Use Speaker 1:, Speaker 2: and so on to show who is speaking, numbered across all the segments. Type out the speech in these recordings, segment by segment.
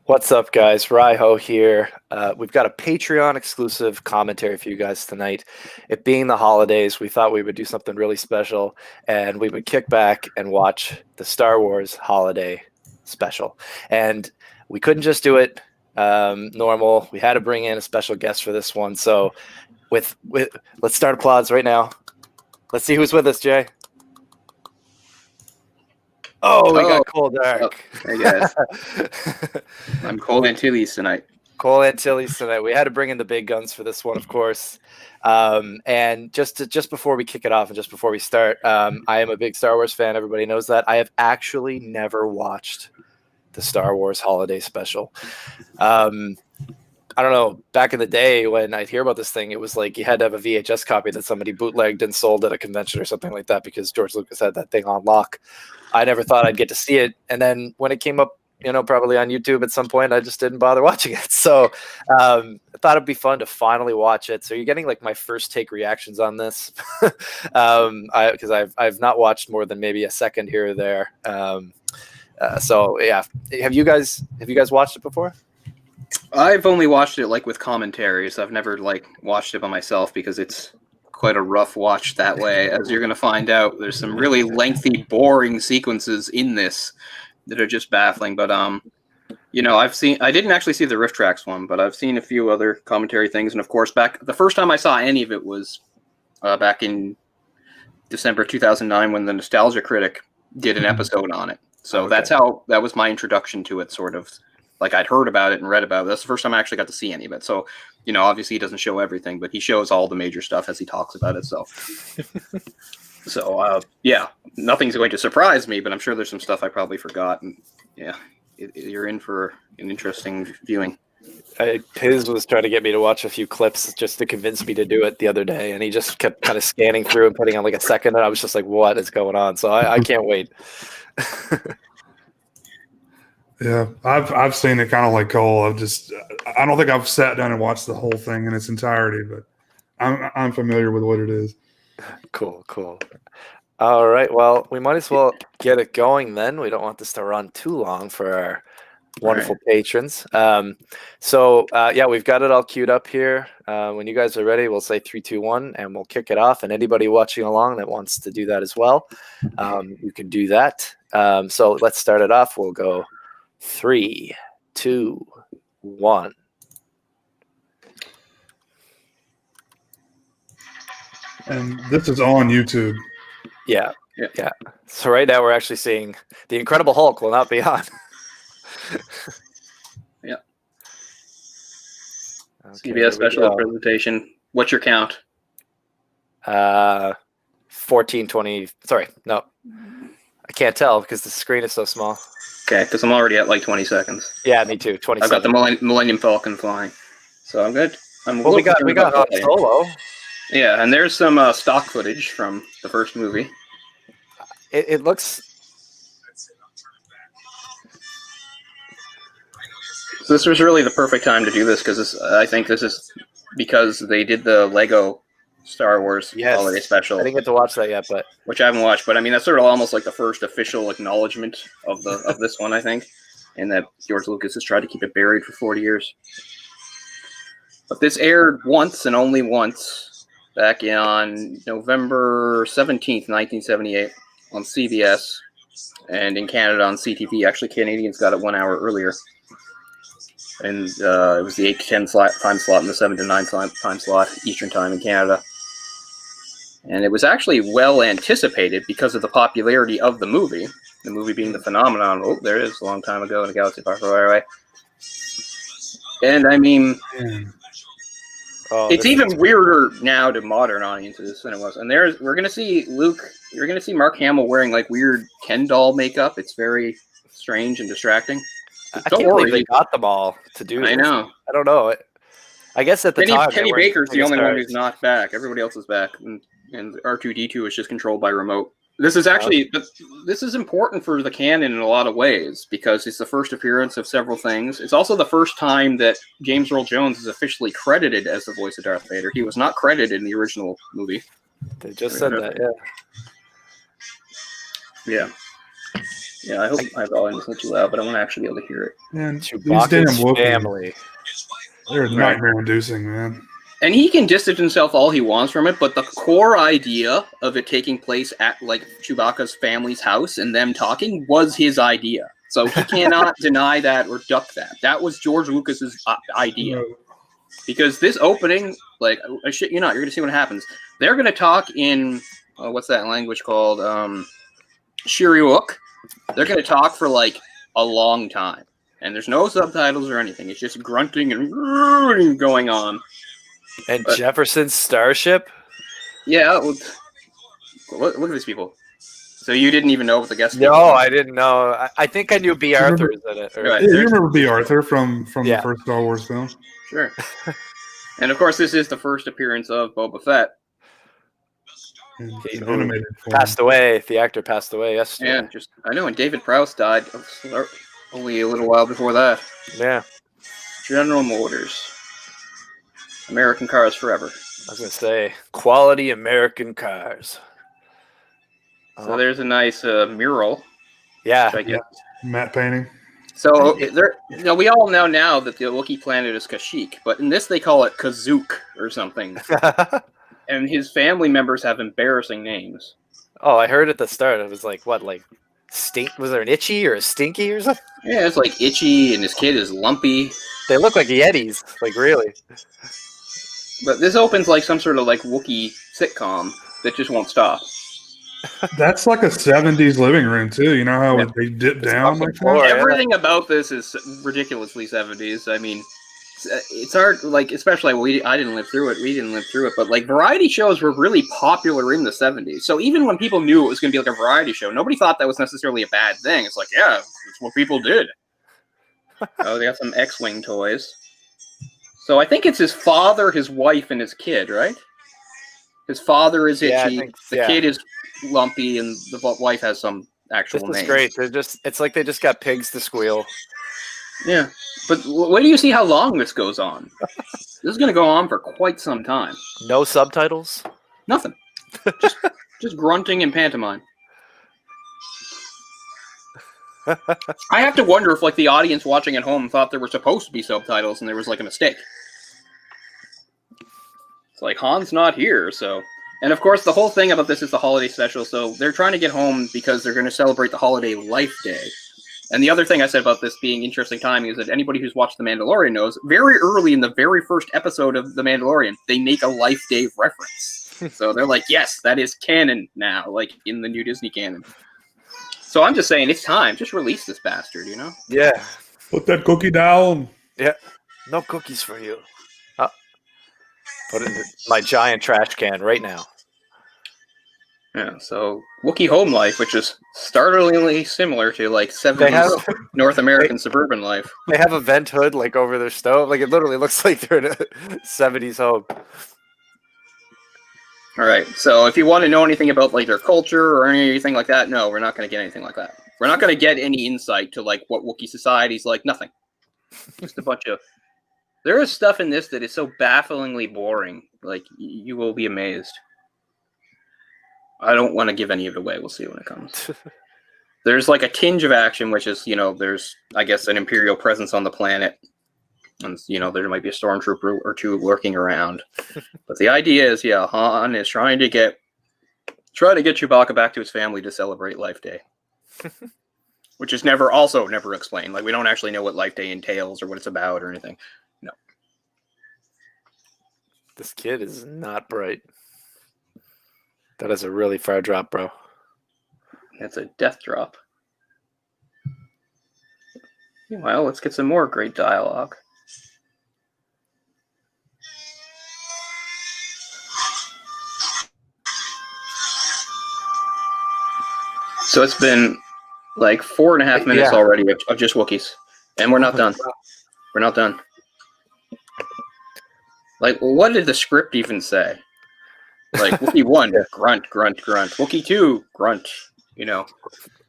Speaker 1: What's up, guys? Raiho here. We've got a Patreon exclusive commentary for you guys tonight. It being the holidays, we thought we would do something really special and we would kick back and watch the Star Wars holiday special. And we couldn't just do it normal. We had to bring in a special guest for this one. So with let's start applause right now. Let's see who's with us, Jay. Oh, we got Cole Dark.
Speaker 2: Hey guys, I'm Cole Antilles tonight.
Speaker 1: Cole Antilles tonight. We had to bring in the big guns for this one, of course. And just before we kick it off and just before we start, I am a big Star Wars fan. Everybody knows that. I have actually never watched the Star Wars holiday special. I don't know, back in the day when I'd hear about this thing, it was like you had to have a VHS copy that somebody bootlegged and sold at a convention or something like that because George Lucas had that thing on lock. I never thought I'd get to see it. And then when it came up, probably on YouTube at some point, I just didn't bother watching it. So I thought it'd be fun to finally watch it. So you're getting like my first take reactions on this because I've not watched more than maybe a second here or there. So yeah, have you guys watched it before?
Speaker 2: I've only watched it like with commentaries. I've never watched it by myself because it's quite a rough watch that way. As you're going to find out, there's some really lengthy, boring sequences in this that are just baffling. But I didn't actually see the Riff Tracks one, but I've seen a few other commentary things. And of course, the first time I saw any of it was back in December 2009 when the Nostalgia Critic did an episode on it. So that was my introduction to it, sort of. Like I'd heard about it and read about it. That's the first time I actually got to see any of it. So, obviously he doesn't show everything, but he shows all the major stuff as he talks about it. So, yeah, nothing's going to surprise me, but I'm sure there's some stuff I probably forgot. And yeah, you're in for an interesting viewing.
Speaker 1: Piz was trying to get me to watch a few clips just to convince me to do it the other day. And he just kept kind of scanning through and putting on like a second. And I was just like, what is going on? So I can't wait.
Speaker 3: Yeah, I've seen it kind of like Cole. I don't think I've sat down and watched the whole thing in its entirety, but I'm familiar with what it is. Cool.
Speaker 1: All right, well, we might as well get it going then. We don't want this to run too long for our wonderful patrons. So we've got it all queued up here. When you guys are ready, we'll say 3, 2, 1, and we'll kick it off. And anybody watching along that wants to do that as well, you can do that. So let's start it off. We'll go 3, 2, 1.
Speaker 3: And this is on YouTube.
Speaker 1: Yeah. So right now we're actually seeing the Incredible Hulk will not be on.
Speaker 2: Yeah. CBS special presentation. What's your count?
Speaker 1: 14:20. Sorry, no. I can't tell because the screen is so small.
Speaker 2: Okay, because I'm already at like 20 seconds.
Speaker 1: Yeah, me too. 20
Speaker 2: I've got the Millennium Falcon flying, so I'm good.
Speaker 1: We got Han Solo.
Speaker 2: Yeah, and there's some stock footage from the first movie.
Speaker 1: It looks.
Speaker 2: So this was really the perfect time to do this because I think this is because they did the Lego Star Wars holiday special.
Speaker 1: I didn't get to watch that yet,
Speaker 2: which I haven't watched. But I mean, that's sort of almost like the first official acknowledgement of this one, I think, and that George Lucas has tried to keep it buried for 40 years. But this aired once and only once back on November 17th, 1978, on CBS, and in Canada on CTV. Actually, Canadians got it 1 hour earlier. And it was the 8 to 10 time slot and the 7 to 9 time slot, Eastern time in Canada. And it was actually well anticipated because of the popularity of the movie being the phenomenon. Oh, there it is, a long time ago in a galaxy far, far away. And I mean, it's even weirder now to modern audiences than it was. And we're going to see Luke, you're going to see Mark Hamill wearing like weird Ken doll makeup. It's very strange and distracting.
Speaker 1: I can't believe they got them all to do this.
Speaker 2: I know.
Speaker 1: I don't know. I guess at the time,
Speaker 2: Kenny Baker's the only one who's not back. Everybody else is back, and R2-D2 is just controlled by remote. This is actually this is important for the canon in a lot of ways because it's the first appearance of several things. It's also the first time that James Earl Jones is officially credited as the voice of Darth Vader. He was not credited in the original movie.
Speaker 1: They just said that,
Speaker 2: yeah. Yeah, I hope my volume isn't too loud, but I want to actually be able to hear it.
Speaker 3: Man, these damn
Speaker 1: Chewbacca's
Speaker 3: Wookiees,
Speaker 1: family.
Speaker 3: they're nightmare-inducing, man.
Speaker 2: And he can distance himself all he wants from it, but the core idea of it taking place at like Chewbacca's family's house and them talking was his idea. So he cannot deny that or duck that. That was George Lucas's idea. Because this opening, like, I shit you not, you're going to see what happens. They're going to talk in, what's that language called? Shiriwook. They're going to talk for like a long time. And there's no subtitles or anything. It's just grunting and going on.
Speaker 1: And Jefferson's starship?
Speaker 2: Yeah, look at these people. So you didn't even know what the guest
Speaker 1: No, I didn't know. I think I knew B. Arthur was in it.
Speaker 2: Right.
Speaker 3: Yeah, you remember B. Arthur from
Speaker 1: Yeah.
Speaker 3: the first Star Wars film?
Speaker 2: Sure. And of course, this is the first appearance of Boba Fett.
Speaker 3: In animated form.
Speaker 1: Passed away. The actor passed away yesterday.
Speaker 2: Yeah, I know, and David Prowse died only a little while before that.
Speaker 1: Yeah.
Speaker 2: General Motors. American cars forever.
Speaker 1: I was going to say, quality American cars.
Speaker 2: So there's a nice mural.
Speaker 1: Yeah.
Speaker 2: I guess.
Speaker 3: Matte painting.
Speaker 2: So we all know now that the Wookiee planet is Kashyyyk, but in this they call it Kazook or something. And his family members have embarrassing names.
Speaker 1: Oh, I heard at the start. It was like, what, like, was there an Itchy or a Stinky or something?
Speaker 2: Yeah, it's like Itchy, and his kid is Lumpy.
Speaker 1: They look like Yetis, like, really.
Speaker 2: But this opens like some sort of like Wookiee sitcom that just won't stop.
Speaker 3: That's like a 70s living room, too. You know how they dip down like that?
Speaker 2: Everything about this is ridiculously 70s. I mean, it's hard, like, especially I didn't live through it. We didn't live through it, but like variety shows were really popular in the 70s. So even when people knew it was going to be like a variety show, nobody thought that was necessarily a bad thing. It's like, yeah, it's what people did. Oh, they got some X-Wing toys. So I think it's his father, his wife, and his kid, right? His father is Itchy, the kid is Lumpy, and the wife has some actual name.
Speaker 1: This is great. It's like they just got pigs to squeal.
Speaker 2: Yeah, but wait do you see how long this goes on? This is going to go on for quite some time.
Speaker 1: No subtitles?
Speaker 2: Nothing. Just grunting and pantomime. I have to wonder if like the audience watching at home thought there were supposed to be subtitles and there was like a mistake. It's like Han's not here, so. And of course, the whole thing about this is the holiday special, so they're trying to get home because they're going to celebrate the holiday Life Day. And the other thing I said about this being interesting timing is that anybody who's watched The Mandalorian knows very early in the very first episode of The Mandalorian, they make a Life Day reference. So they're like, yes, that is canon now, like in the new Disney canon. So I'm just saying, it's time. Just release this bastard, you know?
Speaker 1: Yeah.
Speaker 3: Put that cookie down.
Speaker 1: Yeah. No cookies for you. Put it in my giant trash can right now.
Speaker 2: Yeah, so Wookiee home life, which is startlingly similar to like 70s North American suburban life.
Speaker 1: They have a vent hood like over their stove. Like it literally looks like they're in a 70s home.
Speaker 2: All right, so if you want to know anything about like their culture or anything like that, no, we're not going to get anything like that. We're not going to get any insight to like what Wookiee society's like. Nothing. Just a bunch of. There is stuff in this that is so bafflingly boring. Like you will be amazed. I don't want to give any of it away. We'll see when it comes. There's like a tinge of action, which is, there's, I guess, an Imperial presence on the planet. And, there might be a stormtrooper or two lurking around. But the idea is, Han is trying to get Chewbacca back to his family to celebrate Life Day. Which is never explained. Like, we don't actually know what Life Day entails or what it's about or anything. No.
Speaker 1: This kid is not bright. That is a really far drop, bro.
Speaker 2: That's a death drop. Meanwhile, let's get some more great dialogue. So it's been like 4.5 minutes already of just Wookiees. And we're not done. We're not done. Like, what did the script even say? Like, Wookiee 1, grunt, grunt, grunt. Wookiee 2, grunt,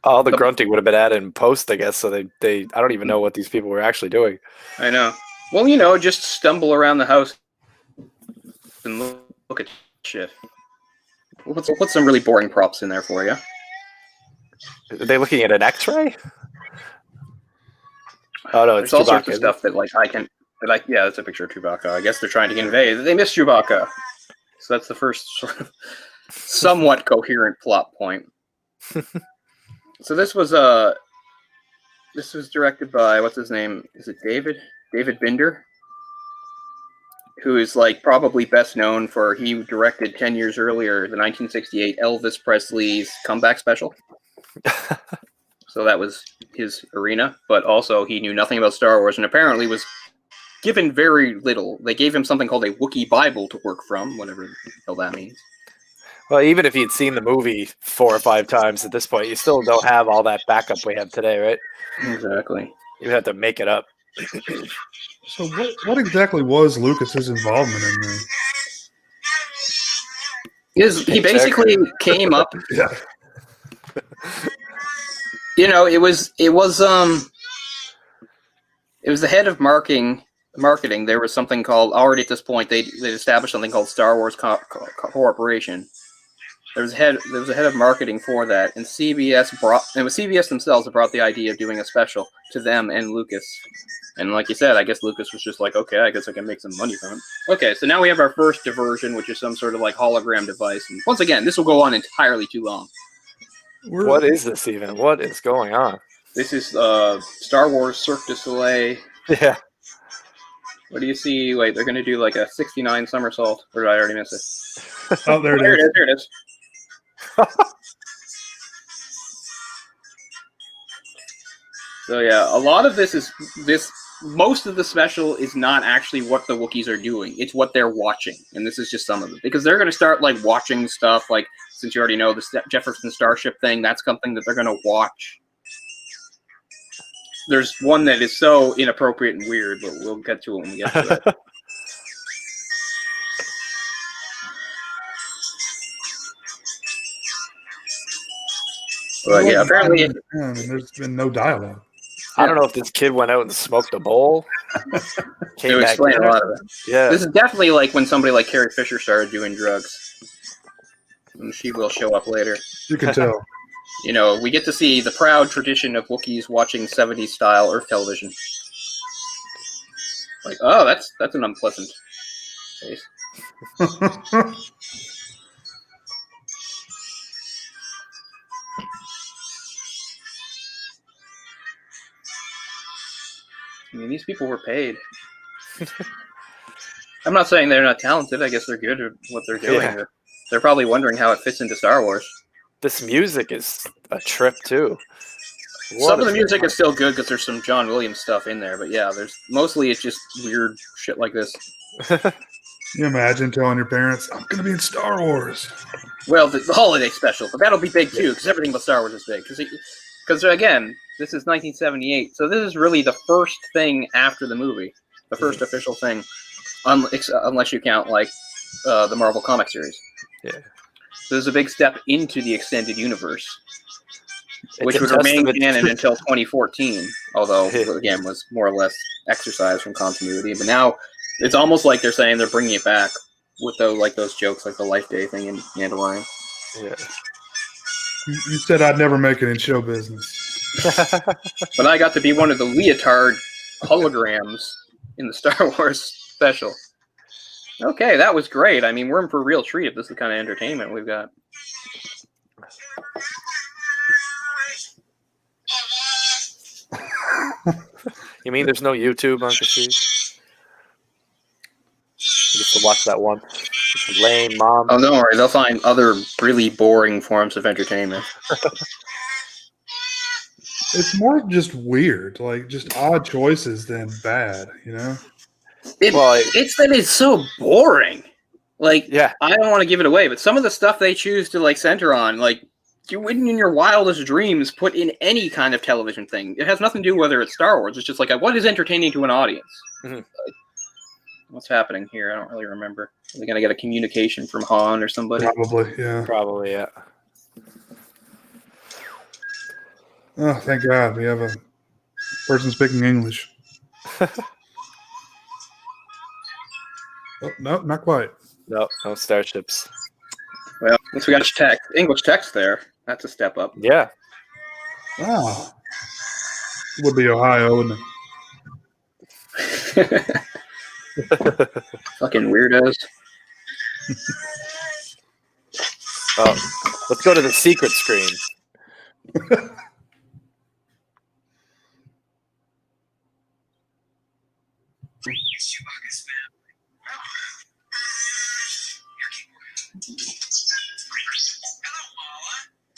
Speaker 1: All the grunting would have been added in post, I guess, so they I don't even know what these people were actually doing.
Speaker 2: I know. Well, just stumble around the house and look at shit. Put some really boring props in there for you.
Speaker 1: Are they looking at an X-ray? Oh no, it's
Speaker 2: There's all sorts
Speaker 1: Chewbacca.
Speaker 2: of stuff that yeah, that's a picture of Chewbacca. I guess they're trying to convey that they miss Chewbacca. So that's the first sort of somewhat coherent plot point. So this was directed by, what's his name? Is it David Binder? Who is like probably best known for, he directed 10 years earlier the 1968 Elvis Presley's comeback special. So that was his arena, but also he knew nothing about Star Wars and apparently was given very little. They gave him something called a Wookiee Bible to work from, whatever the hell that means.
Speaker 1: Well, even if you'd seen the movie 4 or 5 times at this point, you still don't have all that backup we have today, right?
Speaker 2: Exactly.
Speaker 1: You have to make it up.
Speaker 3: So what exactly was Lucas's involvement in this?
Speaker 2: He basically came up.
Speaker 3: Yeah.
Speaker 2: You know, it was the head of marketing. There was something called, already at this point they established something called Star Wars Corporation. There was a head of marketing for that, and it was CBS themselves that brought the idea of doing a special to them and Lucas. And like you said, I guess Lucas was just like, okay, I guess I can make some money from it. Okay, so now we have our first diversion, which is some sort of like hologram device. And once again, this will go on entirely too long.
Speaker 1: What is this even? What is going on?
Speaker 2: This is Star Wars Cirque du Soleil.
Speaker 1: Yeah.
Speaker 2: What do you see? Wait, they're going to do like a 69 somersault. Or did I already miss it?
Speaker 3: Oh, there
Speaker 2: There
Speaker 3: it is.
Speaker 2: There it is. So yeah, a lot of this. Most of the special is not actually what the Wookiees are doing. It's what they're watching, and this is just some of it. Because they're going to start like watching stuff, like, since you already know the Jefferson Starship thing, that's something that they're going to watch. There's one that is so inappropriate and weird, but we'll get to it when we get to it. But yeah, apparently
Speaker 3: there's been no dialogue.
Speaker 1: I don't know if this kid went out and smoked a bowl.
Speaker 2: they explain a lot of it.
Speaker 1: Yeah.
Speaker 2: This is definitely like when somebody like Carrie Fisher started doing drugs. And she will show up later.
Speaker 3: You can tell.
Speaker 2: You know, we get to see the proud tradition of Wookiees watching 70s style Earth television. Like, oh, that's an unpleasant face. I mean, these people were paid. I'm not saying they're not talented. I guess they're good at what they're doing.
Speaker 1: Yeah.
Speaker 2: They're probably wondering how it fits into Star Wars.
Speaker 1: This music is a trip too.
Speaker 2: Some of the music is still good because there's some John Williams stuff in there, but yeah, there's mostly it's just weird shit like this.
Speaker 3: Can you imagine telling your parents, I'm going to be in Star Wars?
Speaker 2: Well, the holiday special, but that'll be big too because everything about Star Wars is big. Because again, this is 1978, so this is really the first thing after the movie, the first official thing, unless you count like the Marvel comic series.
Speaker 1: Yeah.
Speaker 2: So there's a big step into the extended universe, which would remain canon until 2014, although, again, was more or less exercise from continuity. But now it's almost like they're saying they're bringing it back with those jokes, like the Life Day thing in Mandalorian.
Speaker 1: Yeah.
Speaker 3: You said I'd never make it in show business.
Speaker 2: But I got to be one of the leotard holograms in the Star Wars special. Okay, that was great. I mean, we're in for a real treat if this is the kind of entertainment we've got.
Speaker 1: You mean there's no YouTube on Kashyyyk? Just to watch that one. Lame mom.
Speaker 2: Oh, don't worry. They'll find other really boring forms of entertainment.
Speaker 3: It's more just weird, like just odd choices than bad, you know?
Speaker 2: It's that it's so boring. Like,
Speaker 1: yeah.
Speaker 2: I don't want to give it away, but some of the stuff they choose to like center on, like, you wouldn't in your wildest dreams put in any kind of television thing. It has nothing to do whether it's Star Wars. It's just like, what is entertaining to an audience?
Speaker 1: Mm-hmm.
Speaker 2: Like, what's happening here? I don't really remember. Are they going to get a communication from Han or somebody?
Speaker 3: Probably, yeah.
Speaker 1: Probably, yeah.
Speaker 3: Oh, thank God we have a person speaking English. Oh, no, not quite.
Speaker 1: No starships.
Speaker 2: Well, once we got English text there, that's a step up.
Speaker 1: Yeah.
Speaker 3: Ah, it would be Ohio, wouldn't it?
Speaker 2: Fucking weirdos.
Speaker 1: Oh, let's go to the secret screen.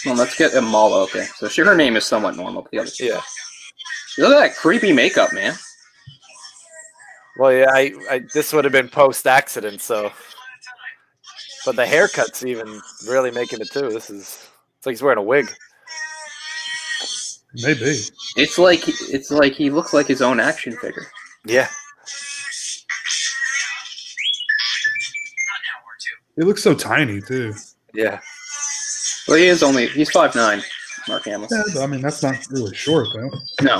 Speaker 2: Well, let's get Mala. Okay, so her name is somewhat normal. But the other two.
Speaker 1: Yeah.
Speaker 2: Look at that creepy makeup, man.
Speaker 1: Well, yeah, I this would have been post accident, so. But the haircut's even really making it too. It's like he's wearing a wig.
Speaker 3: Maybe.
Speaker 2: It's like he looks like his own action figure.
Speaker 1: Yeah.
Speaker 3: He looks so tiny too.
Speaker 1: Yeah.
Speaker 2: Well, he's 5'9", Mark Hamill.
Speaker 3: Yeah, but I mean that's not really short though.
Speaker 2: No.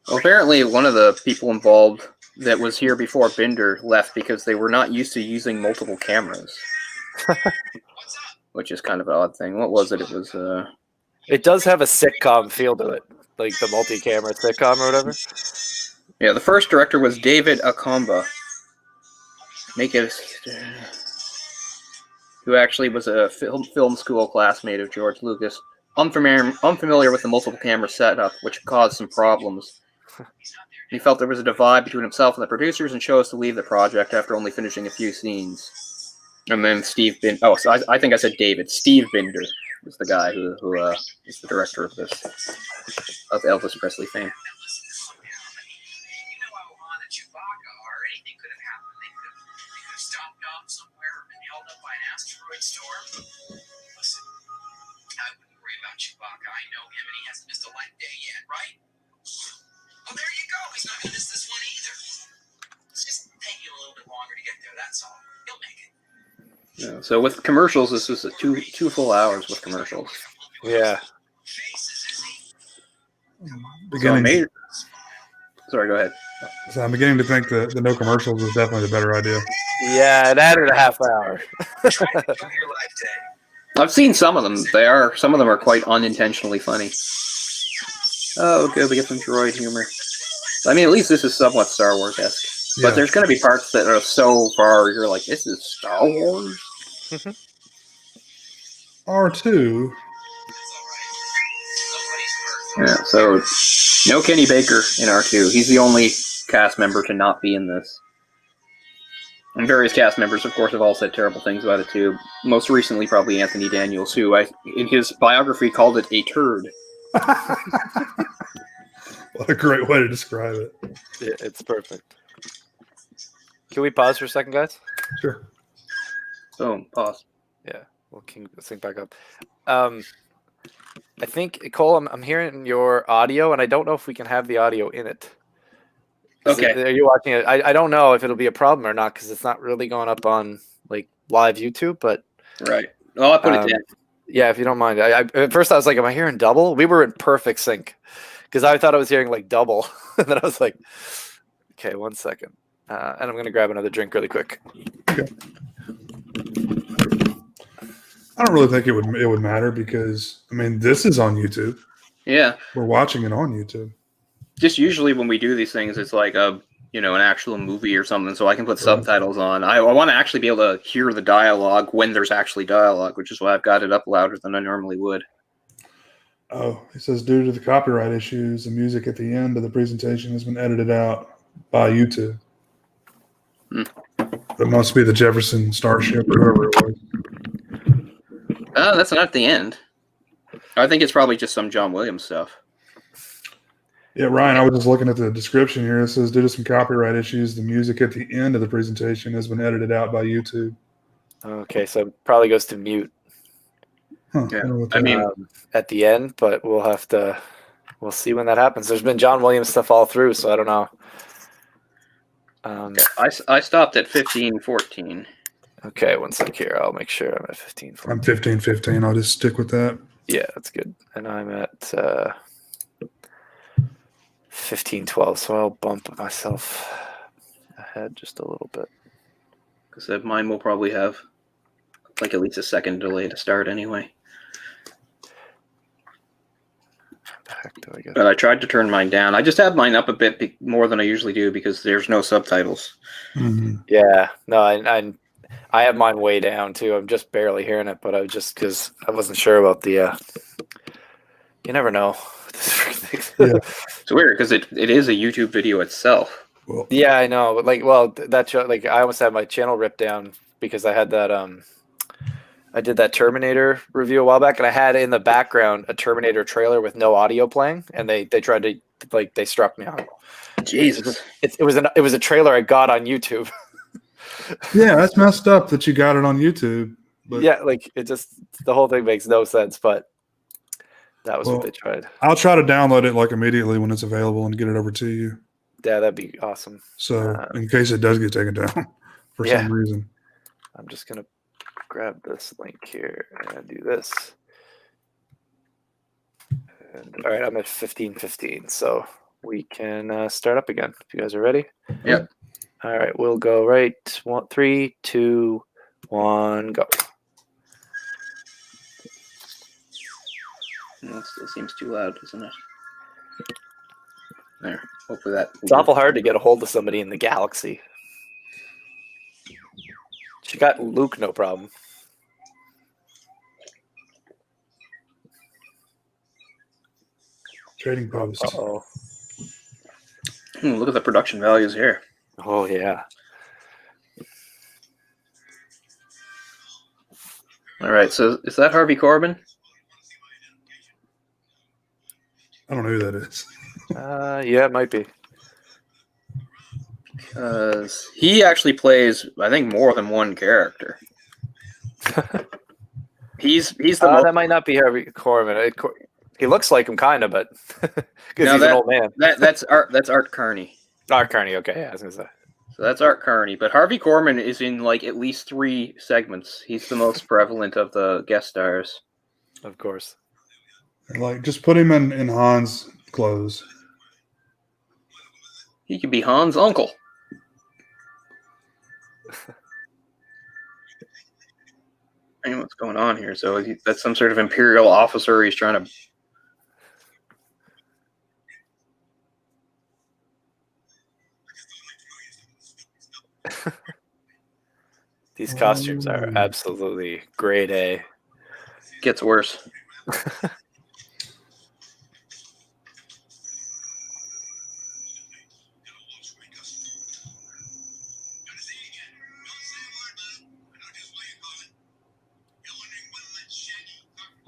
Speaker 2: Well, apparently one of the people involved that was here before Binder left because they were not used to using multiple cameras. Which is kind of an odd thing. What was it? It was
Speaker 1: It does have a sitcom feel to it. Like the multi-camera sitcom or whatever.
Speaker 2: Yeah, the first director was David Akomba. Who actually was a film school classmate of George Lucas. Unfamiliar with the multiple camera setup, which caused some problems. He felt there was a divide between himself and the producers and chose to leave the project after only finishing a few scenes. And then Steve Binder. Oh, so I think I said David. Steve Binder was the guy who is the director of this, of Elvis Presley fame.
Speaker 4: Chewbacca. I know him, and he hasn't missed a light day yet, right? Well, there you go. He's not going to miss this one either. It's just taking a little bit longer to get there. That's all. He'll make it.
Speaker 2: Yeah, so with commercials, this was two full hours with commercials.
Speaker 1: Yeah.
Speaker 2: Sorry, go ahead.
Speaker 3: So I'm beginning to think that the no commercials is definitely the better idea.
Speaker 1: Yeah, it added a half hour.
Speaker 2: I've seen some of them. Some of them are quite unintentionally funny. Oh, good, we get some droid humor. I mean, at least this is somewhat Star Wars-esque.
Speaker 3: Yeah.
Speaker 2: But there's going to be parts that are so far, you're like, this is Star Wars?
Speaker 3: R2.
Speaker 2: Yeah, so no Kenny Baker in R2. He's the only cast member to not be in this. And various cast members, of course, have all said terrible things about it, too. Most recently, probably Anthony Daniels, who, in his biography, called it a turd.
Speaker 3: What a great way to describe it.
Speaker 1: Yeah, it's perfect. Can we pause for a second, guys?
Speaker 3: Sure.
Speaker 2: So, pause.
Speaker 1: Yeah, we'll sync back up. I think, Cole, I'm hearing your audio, and I don't know if we can have the audio in it.
Speaker 2: Okay.
Speaker 1: Are you watching it? I don't know if it'll be a problem or not because it's not really going up on like live YouTube. But
Speaker 2: right. Oh, I put it in.
Speaker 1: Yeah, if you don't mind. At first I was like, "Am I hearing double?" We were in perfect sync because I thought I was hearing like double, and then I was like, "Okay, 1 second," and I'm gonna grab another drink really quick.
Speaker 3: Okay. I don't really think it would matter because I mean this is on YouTube.
Speaker 2: Yeah.
Speaker 3: We're watching it on YouTube.
Speaker 2: Just usually when we do these things, it's like an actual movie or something, so I can put subtitles on. I want to actually be able to hear the dialogue when there's actually dialogue, which is why I've got it up louder than I normally would.
Speaker 3: Oh, it says due to the copyright issues, the music at the end of the presentation has been edited out by YouTube. It must be the Jefferson Starship or whoever it was.
Speaker 2: Oh, that's not at the end. I think it's probably just some John Williams stuff.
Speaker 3: Yeah, Ryan, I was just looking at the description here. It says, due to some copyright issues, the music at the end of the presentation has been edited out by YouTube.
Speaker 1: Okay, so it probably goes to mute.
Speaker 3: Huh,
Speaker 2: Yeah,
Speaker 3: I mean,
Speaker 1: at the end, but we'll see when that happens. There's been John Williams stuff all through, so I don't know.
Speaker 2: I stopped at 15:14.
Speaker 1: Okay, 1 sec here. I'll make sure I'm at 15:14.
Speaker 3: I'm 15:15. I'll just stick with that.
Speaker 1: Yeah, that's good. And I'm at 15:12, so I'll bump myself ahead just a little bit.
Speaker 2: Because mine will probably have like at least a second delay to start anyway.
Speaker 1: heck do I get?
Speaker 2: But I tried to turn mine down. I just have mine up a bit more than I usually do because there's no subtitles.
Speaker 3: Mhm.
Speaker 1: Yeah, no, I have mine way down too. I'm just barely hearing it, but I just because I wasn't sure about the. You never know.
Speaker 3: Yeah.
Speaker 2: It's weird because it is a YouTube video itself.
Speaker 3: Well,
Speaker 1: Yeah, I know, but like, well, that show, like, I almost had my channel ripped down because I had that I did that Terminator review a while back, and I had in the background a Terminator trailer with no audio playing, and they tried to they struck me on.
Speaker 2: Jesus.
Speaker 1: It was a trailer I got on YouTube.
Speaker 3: yeah, that's messed up that you got it on YouTube. But
Speaker 1: Yeah, like it just the whole thing makes no sense, but that was
Speaker 3: Well,
Speaker 1: what they tried.
Speaker 3: I'll try to download it like immediately when it's available and get it over to you.
Speaker 1: Yeah, that'd be awesome.
Speaker 3: So in case it does get taken down for
Speaker 1: Yeah.
Speaker 3: some reason.
Speaker 1: I'm just gonna grab this link here and do this. And, all right, I'm at 15:15, so we can start up again if you guys are ready.
Speaker 2: Yep.
Speaker 1: All right, we'll go right. 3, 2, 1, go.
Speaker 2: That still seems too loud, doesn't it? There. Hopefully that.
Speaker 1: It's awful hard to get a hold of somebody in the galaxy. She got Luke, no problem.
Speaker 3: Trading post.
Speaker 1: Oh,
Speaker 2: Look at the production values here.
Speaker 1: oh yeah.
Speaker 2: All right, so is that Harvey Corbin?
Speaker 3: I don't know who that is.
Speaker 1: Yeah, it might be.
Speaker 2: Because he actually plays, I think, more than one character. He's the most,
Speaker 1: That might not be Harvey Corbin. He looks like him, kind of, but because
Speaker 2: No,
Speaker 1: he's an old man.
Speaker 2: that's Art Carney.
Speaker 1: Art Carney. Okay, yeah, I was gonna say.
Speaker 2: So that's Art Carney, but Harvey Korman is in like at least 3 segments. He's the most prevalent of the guest stars.
Speaker 1: Of course.
Speaker 3: Like, just put him in Han's clothes.
Speaker 2: He could be Han's uncle. I don't know what's going on here. So that's some sort of imperial officer. He's trying to.
Speaker 1: These costumes are absolutely grade A.
Speaker 2: Gets worse.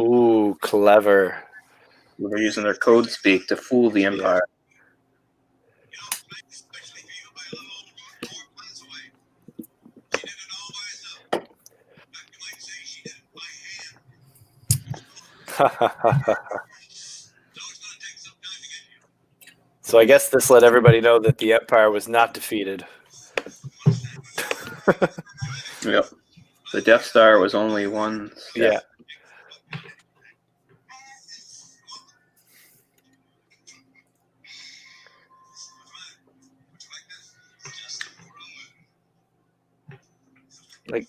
Speaker 1: Ooh, clever.
Speaker 2: They're using their code speak to fool the Empire.
Speaker 1: So I guess this let everybody know that the Empire was not defeated.
Speaker 2: Yep. The Death Star was only one step.
Speaker 1: Yeah. Like,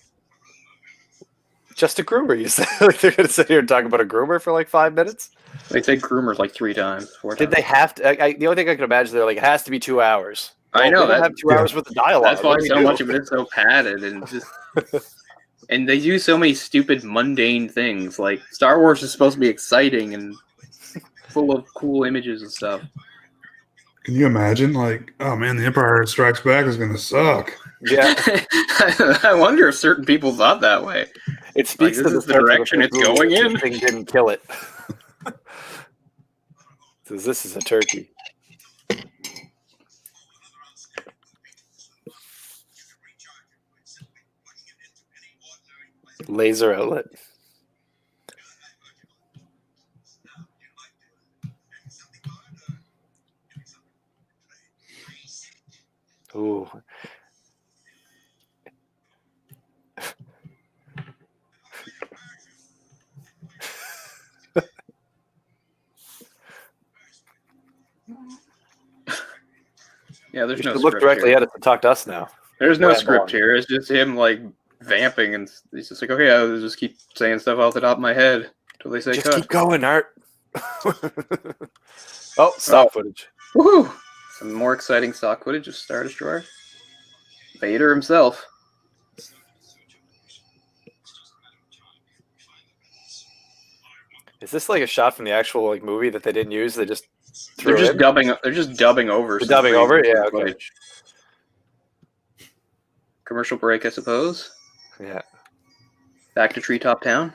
Speaker 1: just a groomer, you said? Like they're going to sit here and talk about a groomer for like 5 minutes?
Speaker 2: They said groomers like 3 times, 4 times.
Speaker 1: Did they have to? The only thing I can imagine, they're like, it has to be 2 hours.
Speaker 2: I know
Speaker 1: we don't
Speaker 2: that.
Speaker 1: have 2 hours worth of dialogue.
Speaker 2: That's why
Speaker 1: What do we
Speaker 2: so
Speaker 1: do?
Speaker 2: much of it is so padded and just. And they do so many stupid, mundane things. Like Star Wars is supposed to be exciting and full of cool images and stuff.
Speaker 3: Can you imagine? Like, oh man, the Empire Strikes Back is going to suck.
Speaker 1: Yeah,
Speaker 2: I wonder if certain people thought that way.
Speaker 1: it speaks
Speaker 2: Like,
Speaker 1: to
Speaker 2: this is the
Speaker 1: strength of
Speaker 2: direction it's
Speaker 1: movie.
Speaker 2: going in.
Speaker 1: This thing didn't kill it. Says this is a turkey. Laser outlet. Ooh.
Speaker 2: Yeah, there's
Speaker 1: You
Speaker 2: no
Speaker 1: should look
Speaker 2: script
Speaker 1: directly
Speaker 2: here.
Speaker 1: at it to talk to us now.
Speaker 2: There's no
Speaker 1: Right
Speaker 2: script
Speaker 1: along.
Speaker 2: here. It's just him like vamping, and he's just like, okay, I'll just keep saying stuff off the top of my head until they say
Speaker 1: Just
Speaker 2: cut.
Speaker 1: keep going, Art. Oh, stock footage.
Speaker 2: Woohoo! Some more exciting stock footage of Star Destroyer. Vader himself.
Speaker 1: Is this like a shot from the actual like movie that they didn't use? They just
Speaker 2: They're
Speaker 1: threw
Speaker 2: just
Speaker 1: in?
Speaker 2: dubbing. They're just dubbing over.
Speaker 1: They're
Speaker 2: some
Speaker 1: dubbing over?
Speaker 2: pre-existing
Speaker 1: Yeah, okay.
Speaker 2: footage. Commercial break, I suppose.
Speaker 1: Yeah.
Speaker 2: Back to Treetop Town.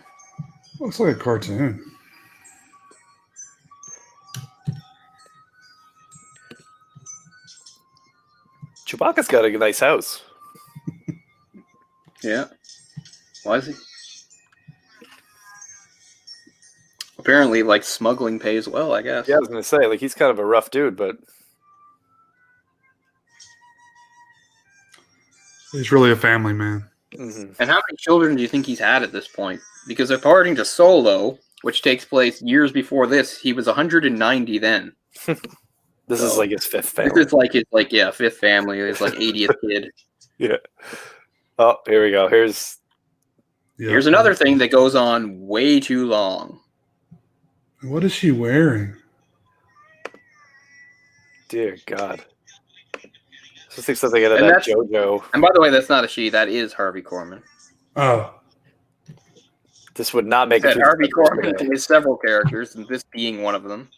Speaker 3: Looks like a cartoon.
Speaker 1: Chewbacca's got a nice house.
Speaker 2: Yeah. Why is he? Apparently, like smuggling pays well, I guess.
Speaker 1: Yeah, I was gonna say, like, he's kind of a rough dude, but
Speaker 3: He's really a family man.
Speaker 1: mhm.
Speaker 2: And how many children do you think he's had at this point? Because according to Solo, which takes place years before this, he was 190 then.
Speaker 1: This is
Speaker 2: So,
Speaker 1: like his fifth
Speaker 2: This
Speaker 1: family.
Speaker 2: is like his fifth family. His 80th kid.
Speaker 1: Yeah. Oh, here we go. Here's
Speaker 3: Yeah.
Speaker 2: Here's another thing that goes on way too long.
Speaker 3: What is she wearing?
Speaker 1: dear God. This looks like something out of
Speaker 2: And
Speaker 1: that
Speaker 2: that's-
Speaker 1: JoJo.
Speaker 2: And by the way, that's not a she. That is Harvey Korman.
Speaker 3: Oh,
Speaker 1: This would not make it
Speaker 2: That
Speaker 1: through
Speaker 2: Harvey
Speaker 1: the
Speaker 2: Korman
Speaker 1: today.
Speaker 2: plays several characters, and this being one of them.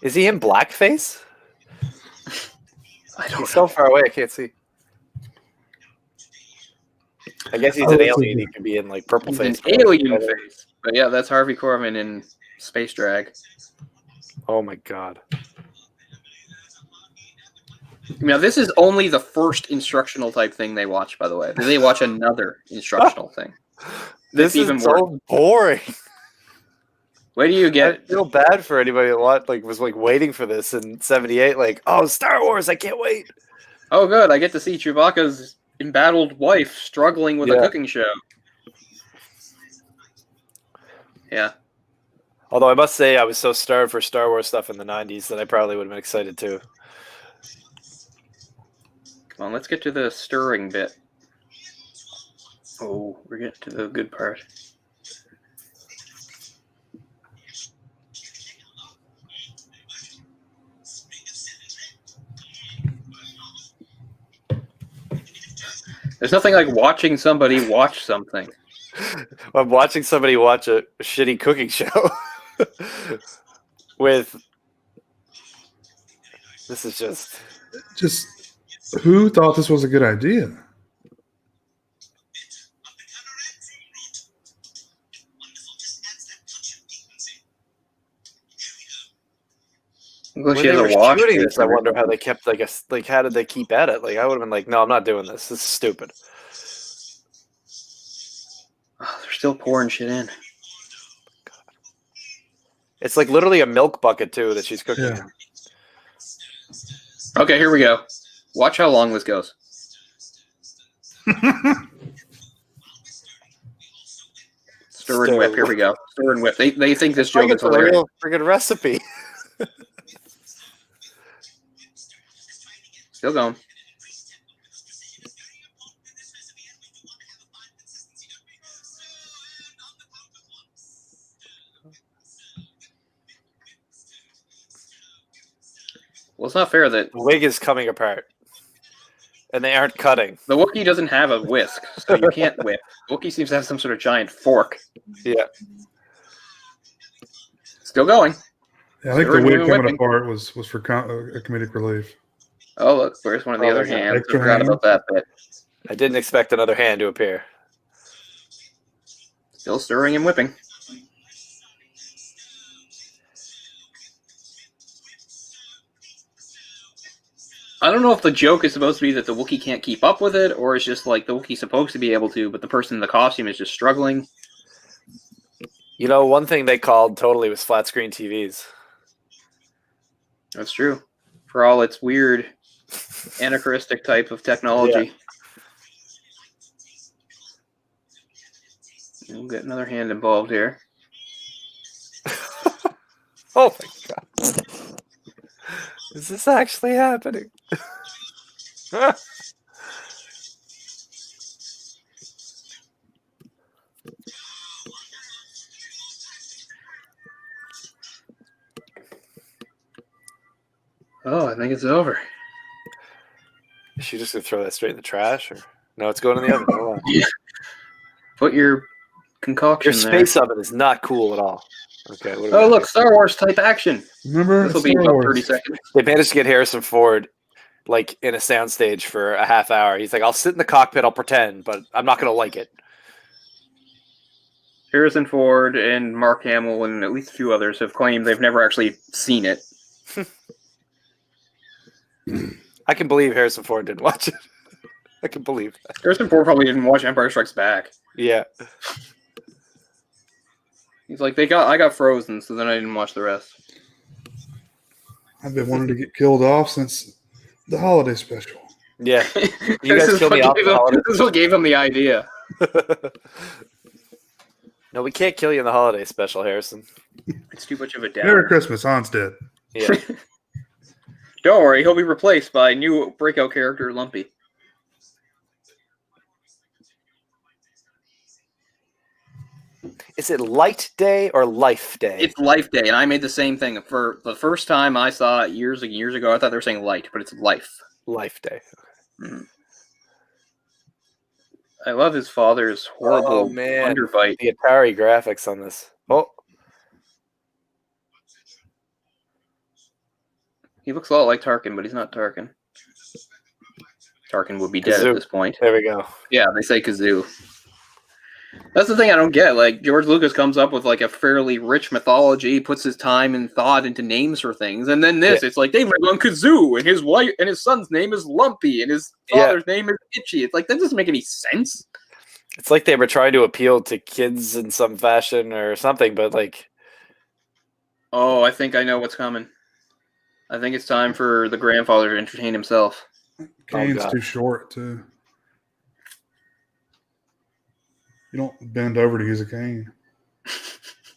Speaker 1: Is he in blackface?
Speaker 2: I don't
Speaker 1: He's so far away, I can't see. I guess he's
Speaker 3: Oh,
Speaker 1: an
Speaker 3: that's
Speaker 1: alien.
Speaker 3: a-
Speaker 1: He could be in like purple
Speaker 2: He's an
Speaker 1: face.
Speaker 2: alien face. But yeah, that's Harvey Korman in Space Drag.
Speaker 1: Oh my God.
Speaker 2: Now, this is only the first instructional type thing they watch, by the way. They watch another instructional thing.
Speaker 1: This
Speaker 2: even
Speaker 1: is so boring.
Speaker 2: Where do you
Speaker 1: I
Speaker 2: get...
Speaker 1: feel bad for anybody that was like waiting for this in '78. Like, oh, Star Wars! I can't wait.
Speaker 2: Oh, good, I get to see Chewbacca's embattled wife struggling with a
Speaker 1: Yeah.
Speaker 2: cooking show. Yeah.
Speaker 1: Although I must say, I was so starved for Star Wars stuff in the '90s that I probably would have been excited too.
Speaker 2: Come on, let's get to the stirring bit. Oh, we're getting to the good part. There's nothing like watching somebody watch something.
Speaker 1: I'm watching somebody watch a shitty cooking show with. This is
Speaker 3: just who thought this was a good idea?
Speaker 2: Well,
Speaker 1: when
Speaker 2: she
Speaker 1: they
Speaker 2: has
Speaker 1: were
Speaker 2: a wash
Speaker 1: shooting
Speaker 2: face
Speaker 1: this. I
Speaker 2: and
Speaker 1: wonder how
Speaker 2: everything.
Speaker 1: they kept like how did they keep at it? Like I would have been like, no, I'm not doing this. This is stupid.
Speaker 2: Oh, they're still pouring shit in.
Speaker 1: It's like literally a milk bucket too that she's cooking.
Speaker 3: Yeah.
Speaker 1: in.
Speaker 2: Okay, here we go. Watch how long this goes. Stir and whip. Here we go. Stir and whip. They think this joke
Speaker 1: Like
Speaker 2: is
Speaker 1: it's a
Speaker 2: hilarious.
Speaker 1: real friggin' recipe.
Speaker 2: Still going. Well, it's not fair that
Speaker 1: The wig is coming apart, and they aren't cutting.
Speaker 2: the Wookiee doesn't have a whisk, so you can't whip. Wookiee seems to have some sort of giant fork.
Speaker 1: Yeah.
Speaker 2: Still going.
Speaker 3: Yeah, I think the
Speaker 2: Stirring
Speaker 3: wig
Speaker 2: and
Speaker 3: coming
Speaker 2: whipping.
Speaker 3: apart was for a comedic relief.
Speaker 2: Oh, look, where's one of the
Speaker 1: Oh,
Speaker 2: other
Speaker 1: there's an
Speaker 2: hands? I
Speaker 3: extra
Speaker 2: forgot
Speaker 3: hand.
Speaker 2: about that bit.
Speaker 1: I didn't expect another hand to appear.
Speaker 2: Still stirring and whipping. I don't know if the joke is supposed to be that the Wookiee can't keep up with it, or it's just like the Wookiee's supposed to be able to, but the person in the costume is just struggling.
Speaker 1: You know, one thing they called totally was flat screen TVs.
Speaker 2: That's true. For all its weird, anachronistic type of technology. We'll get another hand involved here.
Speaker 1: Oh my God. Is this actually happening?
Speaker 2: Oh, I think it's over.
Speaker 1: Is she just gonna throw that straight in the trash, or no? It's going in the oven. Hold on.
Speaker 2: Put your concoction
Speaker 1: Your
Speaker 2: there.
Speaker 1: space oven is not cool at all. Okay. What do we
Speaker 2: Oh,
Speaker 1: got
Speaker 2: look,
Speaker 1: here?
Speaker 2: Star Wars type action.
Speaker 3: Remember
Speaker 2: This will be
Speaker 3: Star
Speaker 2: about
Speaker 3: Wars.
Speaker 2: 30 seconds.
Speaker 1: They managed to get Harrison Ford like in a soundstage for a half hour. He's like, "I'll sit in the cockpit, I'll pretend, but I'm not gonna like it."
Speaker 2: Harrison Ford and Mark Hamill and at least a few others have claimed they've never actually seen it.
Speaker 1: I can believe Harrison Ford didn't watch it. I can believe that.
Speaker 2: Harrison Ford probably didn't watch Empire Strikes Back.
Speaker 1: Yeah.
Speaker 2: He's like, I got Frozen, so then I didn't watch the rest.
Speaker 3: I've been wanting to get killed off since the holiday special.
Speaker 1: Yeah. You guys killed me off.
Speaker 2: This is what gave him the idea.
Speaker 1: No, we can't kill you in the holiday special, Harrison.
Speaker 2: It's too much of a
Speaker 3: Merry
Speaker 2: downer.
Speaker 3: Christmas, Han's dead.
Speaker 1: Yeah.
Speaker 2: Don't worry, he'll be replaced by new breakout character Lumpy.
Speaker 1: Is it Light Day or Life Day?
Speaker 2: It's Life Day, and I made the same thing. For the first time I saw it years and years ago, I thought they were saying light, but it's life.
Speaker 1: Life Day.
Speaker 2: Mhm. I love his father's horrible
Speaker 1: Oh, man.
Speaker 2: underbite.
Speaker 1: The Atari graphics on this. Oh,
Speaker 2: He looks a lot like Tarkin, but he's not Tarkin. Tarkin would be dead
Speaker 1: Kazoo.
Speaker 2: at this point.
Speaker 1: there we go.
Speaker 2: Yeah, they say Kazoo. That's the thing I don't get. Like, George Lucas comes up with like a fairly rich mythology, puts his time and thought into names for things, and then this, it's like they live on Kazoo, and his wife and his son's name is Lumpy, and his father's name is Itchy. It's like that doesn't make any sense.
Speaker 1: It's like they were trying to appeal to kids in some fashion or something, but like,
Speaker 2: Oh, I think I know what's coming. I think it's time for the grandfather to entertain himself.
Speaker 3: Kane's
Speaker 1: God.
Speaker 3: too short, too. You don't bend over to use a cane.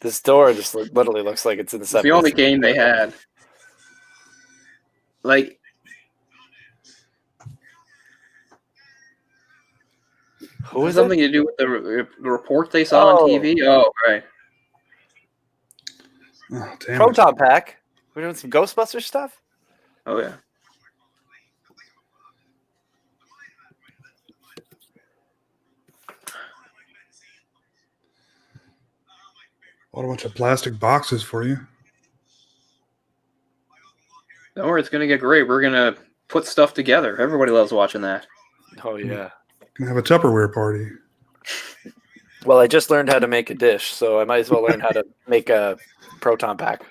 Speaker 1: this door just literally looks like it's in the
Speaker 2: It's
Speaker 1: 70s.
Speaker 2: the only game they had. Like,
Speaker 1: Who
Speaker 2: was
Speaker 1: is it?
Speaker 2: something to do with the report they saw on TV? Oh, right.
Speaker 3: Oh, damn it.
Speaker 1: Proton Pack. We're doing some Ghostbusters stuff?
Speaker 2: Oh, yeah.
Speaker 3: What a bunch of plastic boxes for you.
Speaker 2: Don't worry, it's going to get great. We're going to put stuff together. Everybody loves watching that.
Speaker 1: Oh, yeah.
Speaker 3: Can have a Tupperware party.
Speaker 1: Well, I just learned how to make a dish, so I might as well learn how to make a Proton Pack.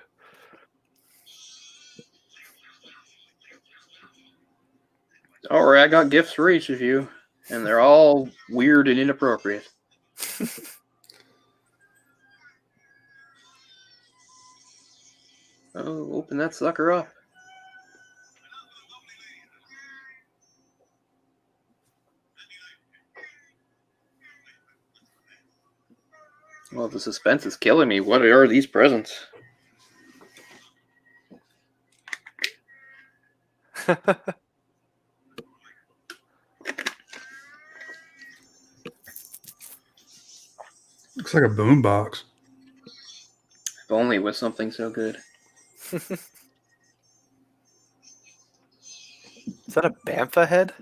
Speaker 2: Don't worry, I got gifts for each of you, and they're all weird and inappropriate. Oh, open that sucker up. Well, the suspense is killing me. What are these presents?
Speaker 3: Looks like a boom box.
Speaker 2: If only it was something so good.
Speaker 1: Is that a Bantha head?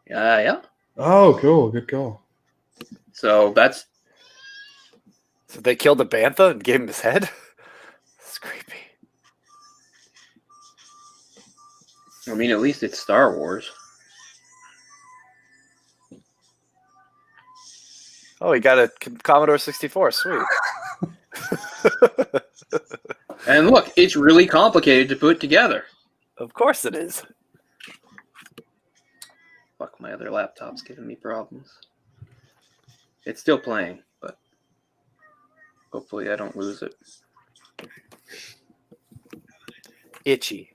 Speaker 2: Yeah.
Speaker 3: Oh, cool. Good call.
Speaker 2: So that's
Speaker 1: So they killed a Bantha and gave him his head? That's creepy.
Speaker 2: I mean, at least it's Star Wars.
Speaker 1: Oh, he got a Commodore 64. Sweet.
Speaker 2: And look, it's really complicated to put together.
Speaker 1: Of course it is.
Speaker 2: Fuck, my other laptop's giving me problems. It's still playing, but hopefully I don't lose it.
Speaker 1: Itchy.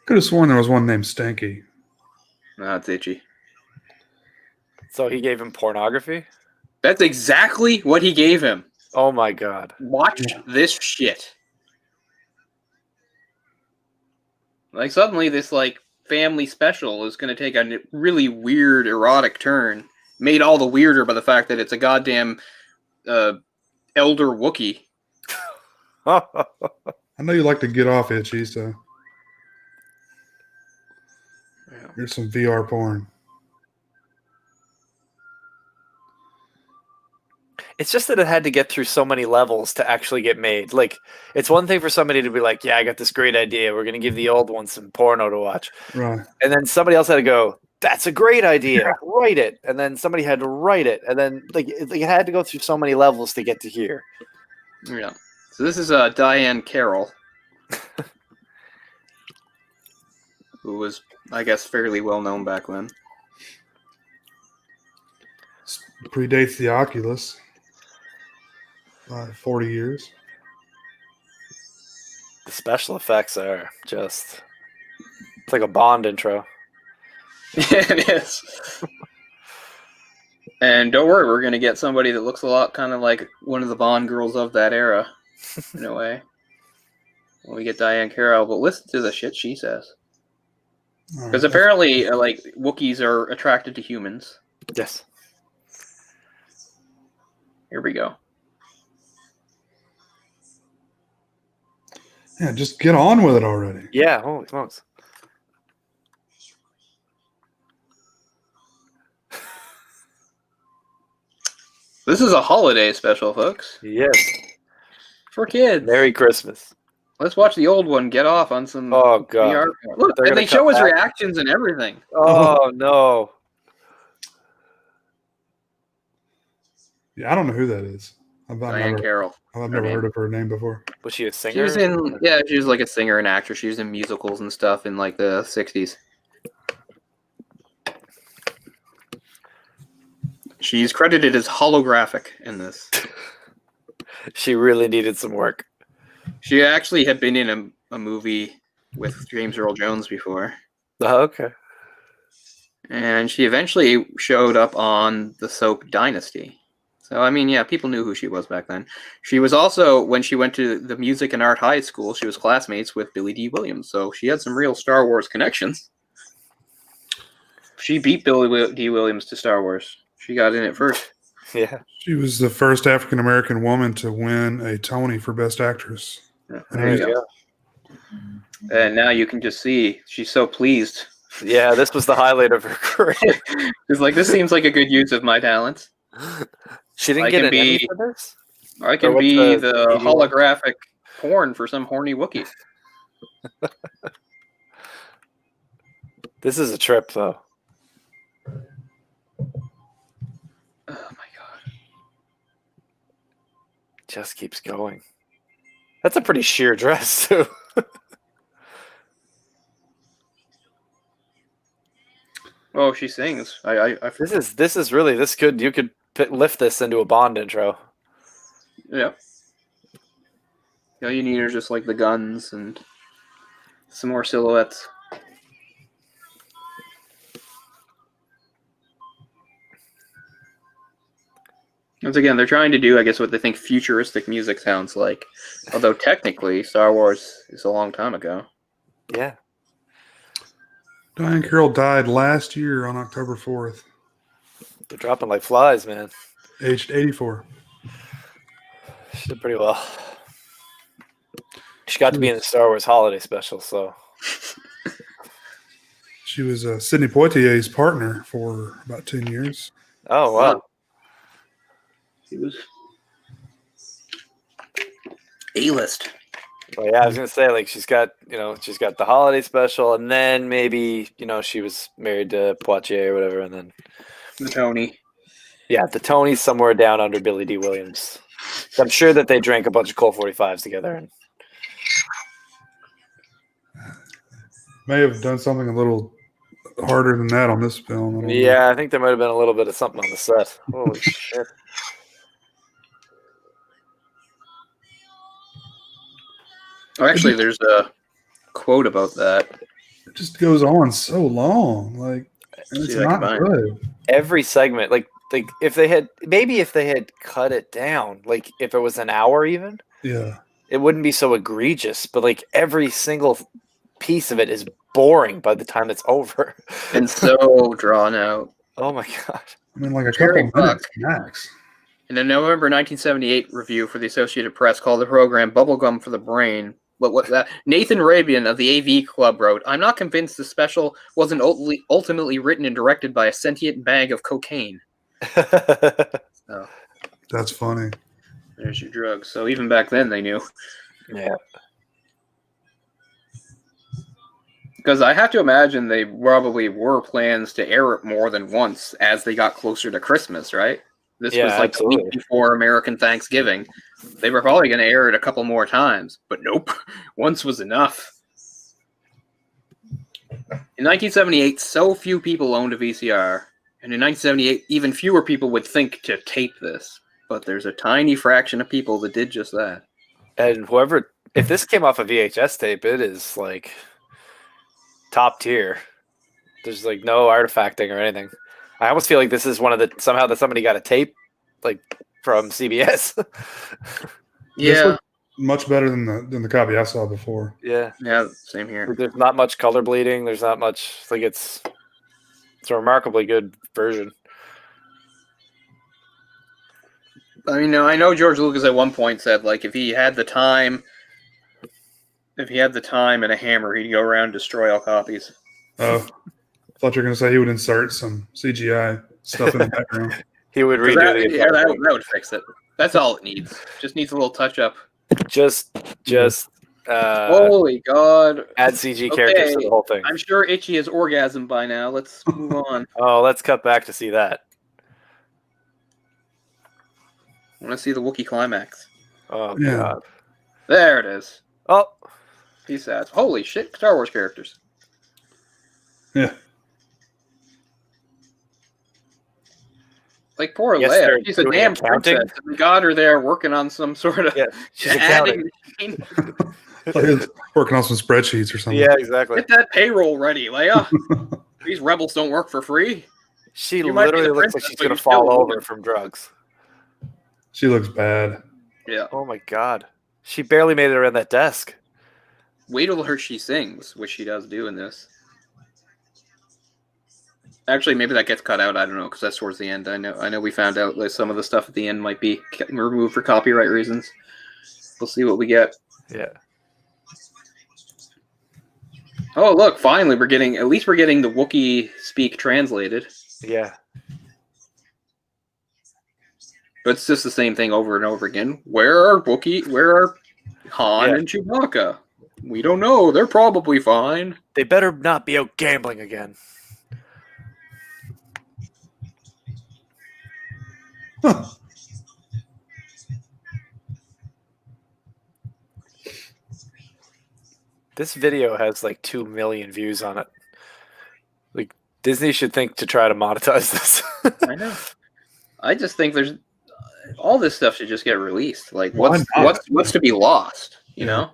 Speaker 3: Could have sworn there was one named Stanky.
Speaker 2: No, it's itchy.
Speaker 1: So he gave him pornography?
Speaker 2: That's exactly what he gave him.
Speaker 1: Oh my god.
Speaker 2: Watch this shit. Like, suddenly this, like, family special is going to take a really weird, erotic turn. Made all the weirder by the fact that it's a goddamn elder Wookiee.
Speaker 3: I know you like to get off itchy, so
Speaker 2: Yeah.
Speaker 3: here's some VR porn.
Speaker 1: It's just that it had to get through so many levels to actually get made. Like, it's one thing for somebody to be like, yeah, I got this great idea. We're going to give the old one some porno to watch.
Speaker 3: Right.
Speaker 1: And then somebody else had to go, that's a great idea. Write it. And then somebody had to write it. And then it had to go through so many levels to get to here.
Speaker 2: Yeah. So this is Diane Carroll, who was, I guess, fairly well known back then.
Speaker 3: Predates the Oculus by 40 years.
Speaker 1: The special effects are just, it's like a Bond intro.
Speaker 2: It is. And don't worry, we're going to get somebody that looks a lot kind of like one of the Bond girls of that era, in a way. When we get Diane Carroll, but listen to the shit she says. Because apparently, like, Wookiees are attracted to humans.
Speaker 1: Yes.
Speaker 2: Here we go.
Speaker 3: Yeah, just get on with it already.
Speaker 1: Yeah, holy smokes.
Speaker 2: This is a holiday special, folks.
Speaker 1: Yes.
Speaker 2: For kids.
Speaker 1: Merry Christmas.
Speaker 2: Let's watch the old one get off on some
Speaker 1: Oh, God.
Speaker 2: VR. Look,
Speaker 1: They're
Speaker 2: and
Speaker 1: gonna
Speaker 2: they show
Speaker 1: cut
Speaker 2: his
Speaker 1: back.
Speaker 2: reactions and everything.
Speaker 1: Oh, no.
Speaker 3: Yeah, I don't know who that is. I've
Speaker 2: Diane
Speaker 3: never,
Speaker 2: Carroll.
Speaker 3: I've never heard of her name before.
Speaker 1: Was she a singer?
Speaker 2: She was she was like a singer and actress. She was in musicals and stuff in like the 60s. She's credited as holographic in this.
Speaker 1: She really needed some work.
Speaker 2: She actually had been in a movie with James Earl Jones before.
Speaker 1: Oh, okay.
Speaker 2: And she eventually showed up on the soap Dynasty. So, I mean, yeah, people knew who she was back then. She was also, when she went to the music and art high school, she was classmates with Billy D. Williams. So she had some real Star Wars connections. She beat Billy D. Williams to Star Wars. She got in it first.
Speaker 1: Yeah.
Speaker 3: She was the first African American woman to win a Tony for Best Actress.
Speaker 2: Yeah,
Speaker 1: There you go.
Speaker 2: And now you can just see she's so pleased.
Speaker 1: Yeah, this was the highlight of her career.
Speaker 2: She's like, this seems like a good use of my talents.
Speaker 1: She didn't
Speaker 2: I
Speaker 1: get
Speaker 2: can
Speaker 1: an Emmy
Speaker 2: be-
Speaker 1: for this?
Speaker 2: I can
Speaker 1: what's
Speaker 2: be
Speaker 1: the
Speaker 2: the
Speaker 1: TV one?
Speaker 2: holographic porn for some horny Wookiee.
Speaker 1: This is a trip, though.
Speaker 2: Oh my god.
Speaker 1: Just keeps going. That's a pretty sheer dress, too.
Speaker 2: Oh, she sings.
Speaker 1: This is really you could lift this into a Bond intro.
Speaker 2: Yeah. All you need are just like the guns and some more silhouettes. Once again, they're trying to do, I guess, what they think futuristic music sounds like. Although technically, Star Wars is a long time ago.
Speaker 1: Yeah.
Speaker 3: Diane Carroll died last year on October 4th,
Speaker 1: They're dropping like flies, man.
Speaker 3: aged 84.
Speaker 1: She did pretty well. She got to be in the Star Wars holiday special, so
Speaker 3: She was Sidney Poitier's partner for about 10 years.
Speaker 1: oh wow.
Speaker 2: He was A-list.
Speaker 1: Well, yeah, I was gonna say like she's got the holiday special, and then maybe she was married to Poitier or whatever, and then
Speaker 2: The Tony.
Speaker 1: yeah, the Tony's somewhere down under Billy D. Williams. I'm sure that they drank a bunch of Colt 45s together. And
Speaker 3: May have done something a little harder than that on this film. I don't know.
Speaker 1: yeah, I think there might have been a little bit of something on the set. Holy shit!
Speaker 2: Oh, actually, there's a quote about that.
Speaker 3: It just goes on so long. Like, and it's
Speaker 2: See, I
Speaker 3: not
Speaker 2: combine.
Speaker 3: good.
Speaker 1: Every segment, like if they had cut it down, like if it was an hour even,
Speaker 3: Yeah.
Speaker 1: it wouldn't be so egregious. But like every single piece of it is boring by the time it's over.
Speaker 2: And so drawn out.
Speaker 1: Oh my god!
Speaker 3: I mean, like a
Speaker 2: Very
Speaker 3: couple minutes max.
Speaker 2: In a November 1978 review for the Associated Press called the program Bubblegum for the Brain, Nathan Rabian of the AV Club wrote, "I'm not convinced the special wasn't ultimately written and directed by a sentient bag of cocaine." So,
Speaker 3: That's funny.
Speaker 2: there's your drugs. So even back then they knew.
Speaker 1: Yeah.
Speaker 2: Because I have to imagine they probably were plans to air it more than once as they got closer to Christmas, right? This was like the week before American Thanksgiving. They were probably going to air it a couple more times, but nope. Once was enough. In 1978, so few people owned a VCR. And in 1978, even fewer people would think to tape this. But there's a tiny fraction of people that did just that.
Speaker 1: And if this came off a VHS tape, it is like top tier. There's like no artifacting or anything. I almost feel like this is one of the somehow that somebody got a tape like from CBS.
Speaker 3: Yeah, much better than the copy I saw before.
Speaker 1: Yeah,
Speaker 2: same here.
Speaker 1: There's not much color bleeding. There's not much like it's a remarkably good version.
Speaker 2: I mean, I know George Lucas at one point said like if he had the time and a hammer, he'd go around and destroy all copies.
Speaker 3: Oh. I thought you were going to say he would insert some CGI stuff in the background.
Speaker 1: He would redo
Speaker 2: that would fix it. That's all it needs. Just needs a little touch up.
Speaker 1: Just
Speaker 2: holy God.
Speaker 1: Add CG characters to the whole thing.
Speaker 2: I'm sure Itchy has orgasmed by now. Let's move on.
Speaker 1: Oh, let's cut back to see that.
Speaker 2: I want to see the Wookiee climax.
Speaker 1: Oh, yeah. God.
Speaker 2: There it is.
Speaker 1: Oh.
Speaker 2: Peace out. Holy shit, Star Wars characters.
Speaker 3: Yeah.
Speaker 2: Like poor Leia. She's a damn princess. We got her there working on some sort of adding machine.
Speaker 3: Working on some spreadsheets or something.
Speaker 1: Yeah, exactly.
Speaker 2: Get that payroll ready, Leia. These rebels don't work for free.
Speaker 1: She literally looks like she's going to fall over from drugs.
Speaker 3: She looks bad.
Speaker 2: Yeah.
Speaker 1: Oh my God. She barely made it around that desk.
Speaker 2: Wait till her she sings, which she does do in this. Actually, maybe that gets cut out. I don't know, because that's towards the end. I know we found out like some of the stuff at the end might be removed for copyright reasons. We'll see what we get.
Speaker 1: Yeah.
Speaker 2: Oh, look! Finally, we're getting the Wookiee speak translated.
Speaker 1: Yeah.
Speaker 2: But it's just the same thing over and over again. Where are Han and Chewbacca? We don't know. They're probably fine.
Speaker 1: They better not be out gambling again.
Speaker 3: Huh.
Speaker 1: This video has like 2 million views on it. Like Disney should think to try to monetize this.
Speaker 2: I know. I just think there's all this stuff should just get released. Like what's to be lost? You know,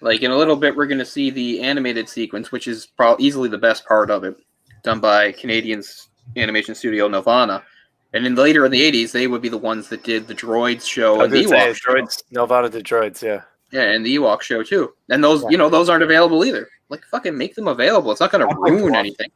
Speaker 2: like in a little bit we're going to see the animated sequence, which is probably easily the best part of it, done by Canadian's animation studio Nelvana. And then later in the 80s, they would be the ones that did the Droids show and the Ewok show.
Speaker 1: Nelvana did Droids, yeah.
Speaker 2: Yeah, and the Ewok show too. And those, those aren't available either. Like, fucking make them available. It's not going to ruin anything.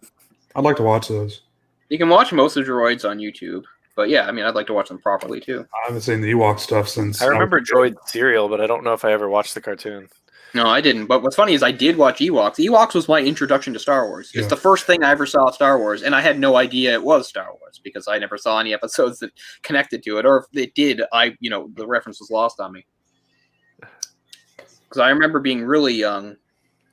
Speaker 3: I'd like to watch those.
Speaker 2: You can watch most of Droids on YouTube. But yeah, I mean, I'd like to watch them properly too.
Speaker 3: I haven't seen the Ewok stuff since.
Speaker 1: I remember Droid Serial, but I don't know if I ever watched the cartoon.
Speaker 2: No, I didn't. But what's funny is I did watch Ewoks. Ewoks was my introduction to Star Wars. It's the first thing I ever saw of Star Wars, and I had no idea it was Star Wars because I never saw any episodes that connected to it, or if it did, the reference was lost on me. Because I remember being really young,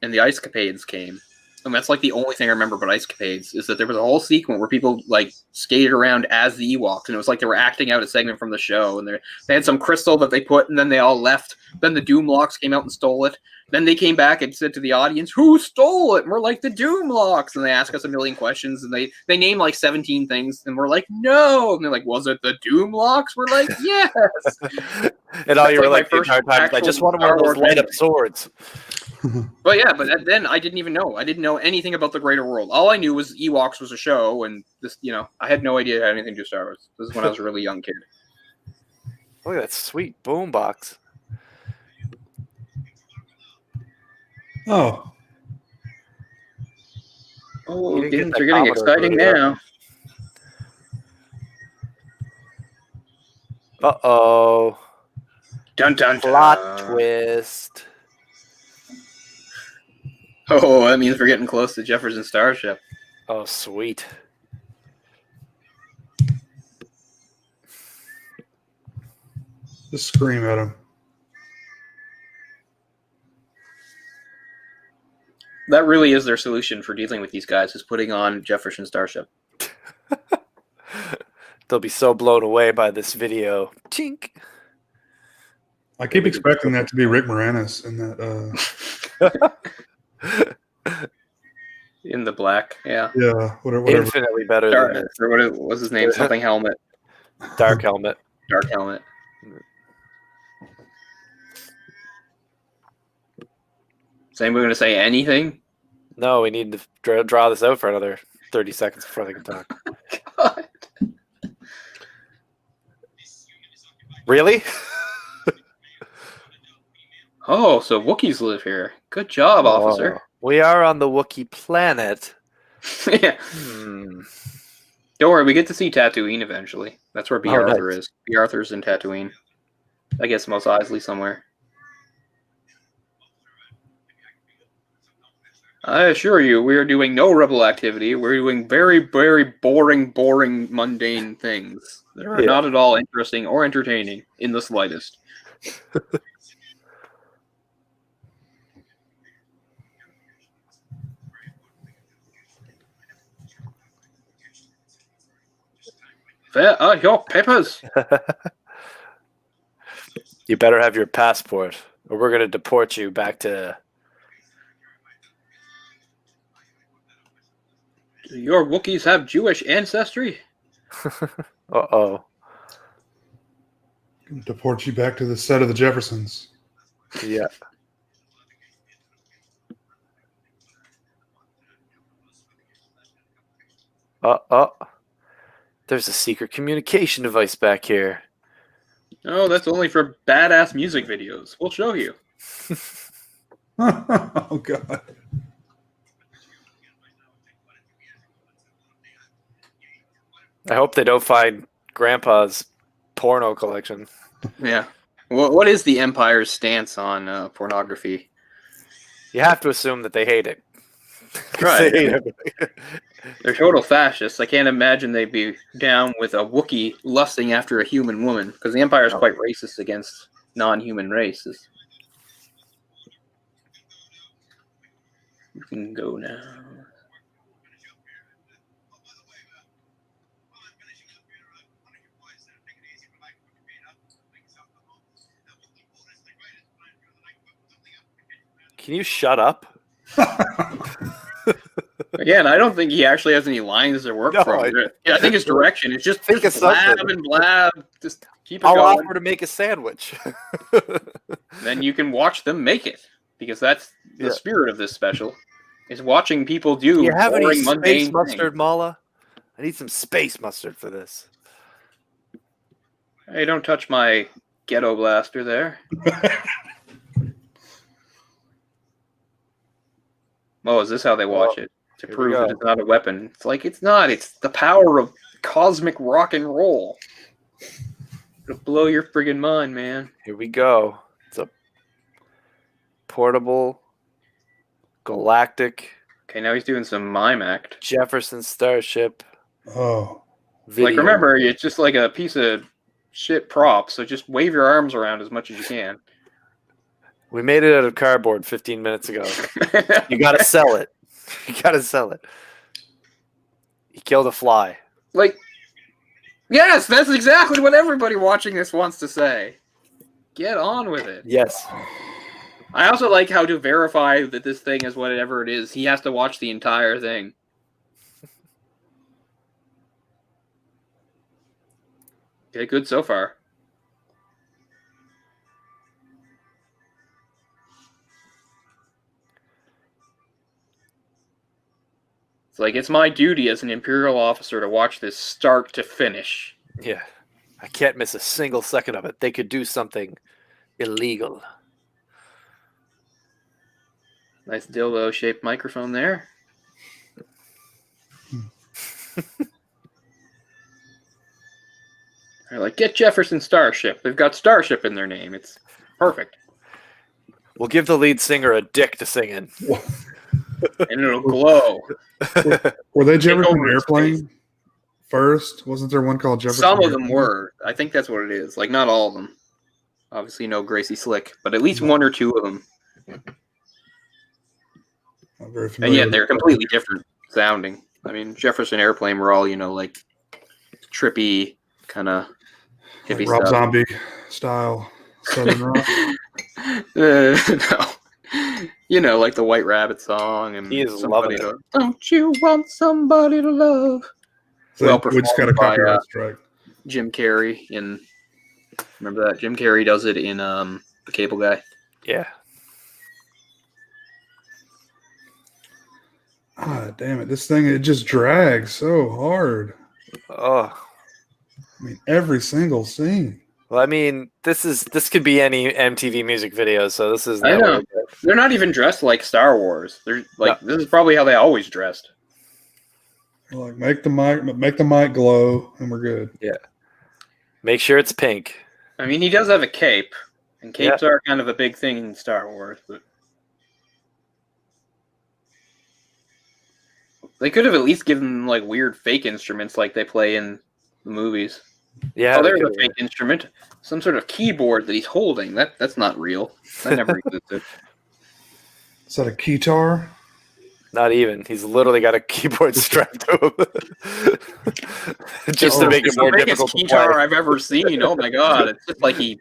Speaker 2: and the Ice Capades came. And that's like the only thing I remember about Ice Capades is that there was a whole sequence where people like skated around as the Ewoks, and it was like they were acting out a segment from the show, and they had some crystal that they put, and then they all left. Then the Doomlocks came out and stole it. Then they came back and said to the audience, "Who stole it?" And we're like, "The Doomlocks." And they ask us a million questions, and they name like 17 things, and we're like, "No." And they're like, "Was it the Doomlocks?" We're like, "Yes."
Speaker 1: And all you were like the entire time, I just wanted one of those light up swords.
Speaker 2: But then I didn't even know. I didn't know anything about the greater world. All I knew was Ewoks was a show, and this, I had no idea it had anything to do with Star Wars. This is when I was a really young kid.
Speaker 1: Look at that sweet boombox.
Speaker 3: Oh,
Speaker 2: things are getting exciting now.
Speaker 1: Uh-oh.
Speaker 2: Dun dun
Speaker 1: Plot
Speaker 2: dun.
Speaker 1: twist.
Speaker 2: Oh, that means we're getting close to Jefferson Starship.
Speaker 1: Oh, sweet.
Speaker 3: Just scream at him.
Speaker 2: That really is their solution for dealing with these guys, is putting on Jefferson Starship.
Speaker 1: They'll be so blown away by this video. Chink.
Speaker 3: I keep expecting that to be Rick Moranis in that.
Speaker 2: In the black, yeah.
Speaker 3: Yeah, whatever.
Speaker 1: Infinitely better
Speaker 2: Dark,
Speaker 1: than this.
Speaker 2: or what was his name? Something Helmet.
Speaker 1: Dark Helmet.
Speaker 2: Dark Helmet. Is anybody going to say anything?
Speaker 1: No, we need to draw this out for another 30 seconds before they can talk.
Speaker 2: God.
Speaker 1: Really?
Speaker 2: Oh, so Wookiees live here. Good job, officer.
Speaker 1: We are on the Wookiee planet.
Speaker 2: Yeah.
Speaker 1: Hmm.
Speaker 2: Don't worry, we get to see Tatooine eventually. That's where B.
Speaker 1: Oh,
Speaker 2: Arthur
Speaker 1: nice.
Speaker 2: is. B. Arthur's in Tatooine. I guess Mos Eisley somewhere. I assure you, we are doing no rebel activity. We're doing very, very boring, mundane things that are not at all interesting or entertaining in the slightest. Where are your papers?
Speaker 1: You better have your passport, or we're going to deport you back to...
Speaker 2: Do your Wookiees have Jewish ancestry?
Speaker 1: Uh-oh.
Speaker 3: Deport you back to the set of the Jeffersons.
Speaker 1: Yeah. There's a secret communication device back here.
Speaker 2: No, that's only for badass music videos. We'll show you.
Speaker 3: Oh, God.
Speaker 1: I hope they don't find Grandpa's porno collection.
Speaker 2: Yeah. What is the Empire's stance on pornography?
Speaker 1: You have to assume that they hate it.
Speaker 2: Right.
Speaker 1: They hate it.
Speaker 2: They're total fascists. I can't imagine they'd be down with a Wookiee lusting after a human woman, because the Empire is quite racist against non-human races. You can go now.
Speaker 1: Can you shut up?
Speaker 2: Again, I don't think he actually has any lines to work
Speaker 1: No,
Speaker 2: from. I think his direction is just
Speaker 1: Think of
Speaker 2: blab
Speaker 1: something.
Speaker 2: and blab. Just keep it
Speaker 1: I'll
Speaker 2: going.
Speaker 1: offer to make a sandwich.
Speaker 2: Then you can watch them make it, because that's the spirit of this special, is watching people do
Speaker 1: you have any
Speaker 2: boring,
Speaker 1: space
Speaker 2: mundane
Speaker 1: mustard,
Speaker 2: things.
Speaker 1: Mala? I need some space mustard for this.
Speaker 2: Hey, don't touch my ghetto blaster there. Oh, is this how they watch it? To
Speaker 1: here we
Speaker 2: prove
Speaker 1: go.
Speaker 2: that it's not a weapon. It's like, it's not. It's the power of cosmic rock and roll. It'll blow your friggin' mind, man.
Speaker 1: Here we go. It's a portable galactic
Speaker 2: Okay, now he's doing some mime act.
Speaker 1: Jefferson Starship
Speaker 3: Oh.
Speaker 1: video.
Speaker 2: Like, remember, it's just like a piece of shit prop, so just wave your arms around as much as you can.
Speaker 1: We made it out of cardboard 15 minutes ago. You gotta sell it. You gotta sell it. He killed a fly.
Speaker 2: Like, yes, that's exactly what everybody watching this wants to say. Get on with it.
Speaker 1: Yes.
Speaker 2: I also like how, to verify that this thing is whatever it is, he has to watch the entire thing. Okay, good so far. It's like, it's my duty as an Imperial officer to watch this start to finish.
Speaker 1: Yeah. I can't miss a single second of it. They could do something illegal.
Speaker 2: Nice dildo-shaped microphone there. like, get Jefferson Starship. They've got Starship in their name. It's perfect.
Speaker 1: We'll give the lead singer a dick to sing in.
Speaker 2: And it'll glow.
Speaker 3: Were they
Speaker 2: Take
Speaker 3: Jefferson
Speaker 2: over its
Speaker 3: Airplane first? Wasn't there one called Jefferson?
Speaker 2: Some of them
Speaker 3: Airplane?
Speaker 2: were. I think that's what it is. Like, not all of them. Obviously, no Gracie Slick, but at least one or two of them.
Speaker 3: I'm very
Speaker 2: And
Speaker 3: familiar.
Speaker 2: yet
Speaker 3: with
Speaker 2: they're
Speaker 3: that.
Speaker 2: completely different sounding. I mean, Jefferson Airplane were all, like trippy, kind of
Speaker 3: Like
Speaker 2: hippie
Speaker 3: Rob
Speaker 2: stuff.
Speaker 3: Zombie style Southern rock.
Speaker 2: No. Like the White Rabbit song and
Speaker 1: He is
Speaker 2: somebody
Speaker 1: loving
Speaker 2: to, Don't you want somebody to love?
Speaker 3: So
Speaker 2: Well
Speaker 3: we just got a
Speaker 2: performed by,
Speaker 3: copyright strike.
Speaker 2: Jim Carrey in. Remember that? Jim Carrey does it in The Cable Guy.
Speaker 1: Yeah.
Speaker 3: Ah, damn it! This thing it just drags so hard.
Speaker 1: Oh.
Speaker 3: I mean, every single scene.
Speaker 1: Well, I mean, this could be any MTV music video, so this is.
Speaker 2: I
Speaker 1: not
Speaker 2: know.
Speaker 1: really good.
Speaker 2: They're not even dressed like Star Wars. They're like This is probably how they always dressed.
Speaker 3: Like make the mic glow, and we're good.
Speaker 1: Make sure it's pink.
Speaker 2: I mean, he does have a cape, and capes are kind of a big thing in Star Wars, but they could have at least given them like weird fake instruments like they play in the movies.
Speaker 1: Yeah.
Speaker 2: Oh,
Speaker 1: they
Speaker 2: there's a
Speaker 1: could-
Speaker 2: fake instrument. Some sort of keyboard that he's holding. That's not real. That never existed.
Speaker 3: Is that a guitar?
Speaker 1: Not even. He's literally got a keyboard strapped to him, just to make
Speaker 2: It's
Speaker 1: it more
Speaker 2: the biggest
Speaker 1: difficult to
Speaker 2: guitar
Speaker 1: play.
Speaker 2: I've ever seen. Oh my god! It's just like he.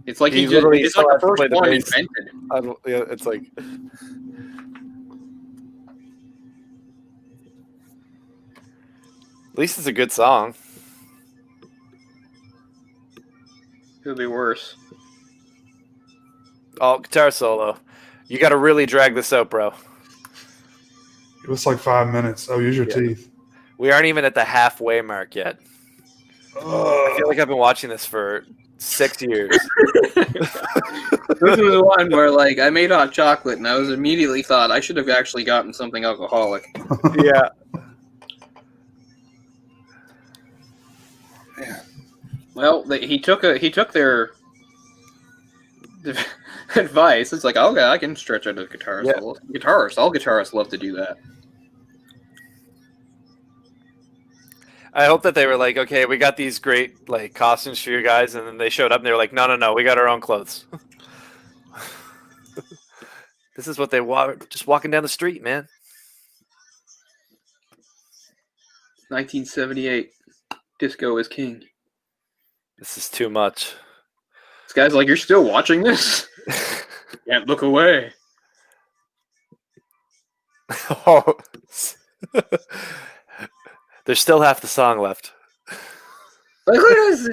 Speaker 2: It's like
Speaker 1: He's literally
Speaker 2: it's like
Speaker 1: still
Speaker 2: the
Speaker 1: has to
Speaker 2: first
Speaker 1: play the
Speaker 2: one
Speaker 1: bass.
Speaker 2: invented.
Speaker 1: Yeah, it's like. At least it's a good song.
Speaker 2: Could be worse.
Speaker 1: Oh, guitar solo. You got to really drag this out, bro.
Speaker 3: It was like 5 minutes. Oh, use your teeth.
Speaker 1: We aren't even at the halfway mark yet. I feel like I've been watching this for 6 years.
Speaker 2: This was one where like I made hot chocolate and I was immediately thought I should have actually gotten something alcoholic.
Speaker 1: Yeah.
Speaker 2: Well, he took their advice. It's like, okay, I can stretch out a guitar
Speaker 1: Yeah.
Speaker 2: solo. Guitarists, all guitarists love to do that.
Speaker 1: I hope that they were like, okay, we got these great like costumes for you guys, and then they showed up and they were like, no, we got our own clothes. This is what they want, just walking down the street, man.
Speaker 2: 1978, disco is king.
Speaker 1: This is too much.
Speaker 2: This guy's like, you're still watching this? Can't look away.
Speaker 1: Oh. There's still half the song left.
Speaker 2: Like, look at this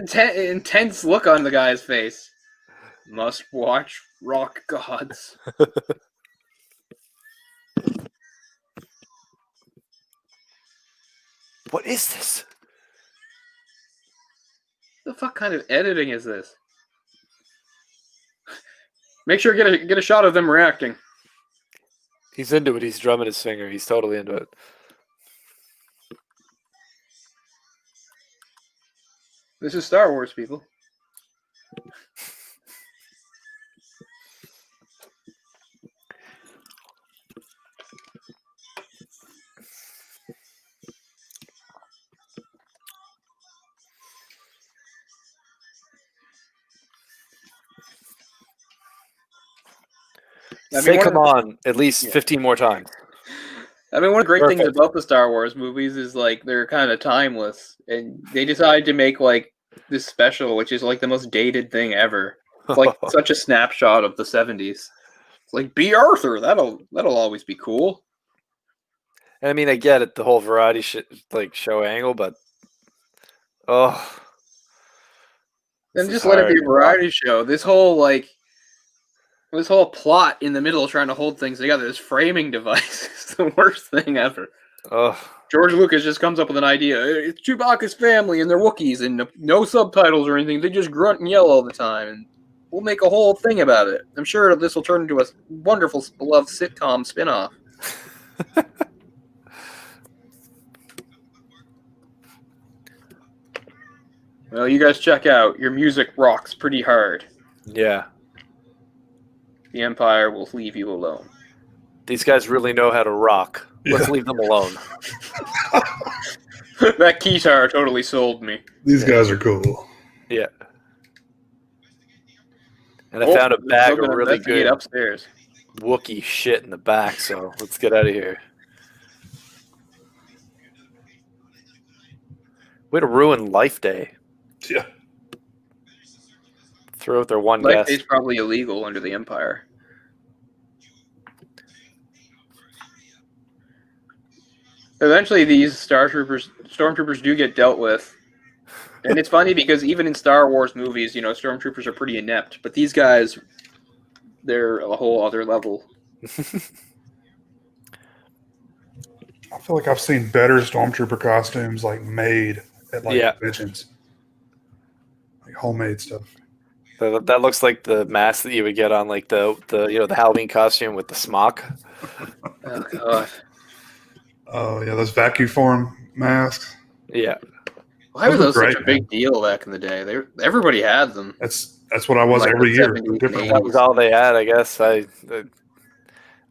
Speaker 2: intense look on the guy's face. Must watch Rock Gods.
Speaker 1: What is this?
Speaker 2: The fuck kind of editing is this? Make sure to get a shot of them reacting.
Speaker 1: He's into it. He's drumming his finger. He's totally into it.
Speaker 2: This is Star Wars, people. I mean,
Speaker 1: Say
Speaker 2: one
Speaker 1: come
Speaker 2: of the-
Speaker 1: on at least 15 more times.
Speaker 2: I mean, one of the great things
Speaker 1: Perfect.
Speaker 2: about the Star Wars movies is like they're kind of timeless, and they decided to make like this special, which is like the most dated thing ever. It's like such a snapshot of the '70s. It's like B. Arthur. That'll always be cool.
Speaker 1: And I mean, I get it, the whole variety like show angle, but oh,
Speaker 2: Then
Speaker 1: This
Speaker 2: just
Speaker 1: is
Speaker 2: let it be a
Speaker 1: hard.
Speaker 2: variety show. This whole plot in the middle trying to hold things together, this framing device is the worst thing ever.
Speaker 1: oh,
Speaker 2: George Lucas just comes up with an idea. It's Chewbacca's family and they're Wookiees and no subtitles or anything. They just grunt and yell all the time. And we'll make a whole thing about it. I'm sure this will turn into a wonderful, beloved sitcom spinoff. Well, you guys check out. Your music rocks pretty hard.
Speaker 1: Yeah.
Speaker 2: The Empire will leave you alone.
Speaker 1: These guys really know how to rock. Let's
Speaker 3: Yeah.
Speaker 1: leave them alone.
Speaker 2: That guitar totally sold me.
Speaker 3: These guys are cool.
Speaker 1: Yeah. And I found a
Speaker 2: I'm
Speaker 1: bag
Speaker 2: still
Speaker 1: of
Speaker 2: gonna
Speaker 1: really
Speaker 2: investigate
Speaker 1: good
Speaker 2: upstairs.
Speaker 1: Wookiee shit in the back, so let's get out of here. Way to ruin Life Day.
Speaker 3: Yeah.
Speaker 1: Throw out their one
Speaker 2: Life
Speaker 1: guest.
Speaker 2: is probably illegal under the Empire. Eventually, these stormtroopers do get dealt with. And it's funny because even in Star Wars movies, stormtroopers are pretty inept. But these guys, they're a whole other level.
Speaker 3: I feel like I've seen better stormtrooper costumes like made at conventions, like homemade stuff.
Speaker 1: That looks like the mask that you would get on like the Halloween costume with the smock.
Speaker 2: Oh, God.
Speaker 3: Oh yeah, those vacuum form masks.
Speaker 1: Yeah.
Speaker 2: Why were
Speaker 3: Those
Speaker 2: those
Speaker 3: are
Speaker 2: such a
Speaker 3: great,
Speaker 2: big deal back in the day? Everybody had them.
Speaker 3: That's what I was
Speaker 2: Like
Speaker 3: every
Speaker 2: the
Speaker 3: year.
Speaker 2: 70s,
Speaker 3: Different
Speaker 1: That
Speaker 3: ones.
Speaker 1: was all they had, I guess. I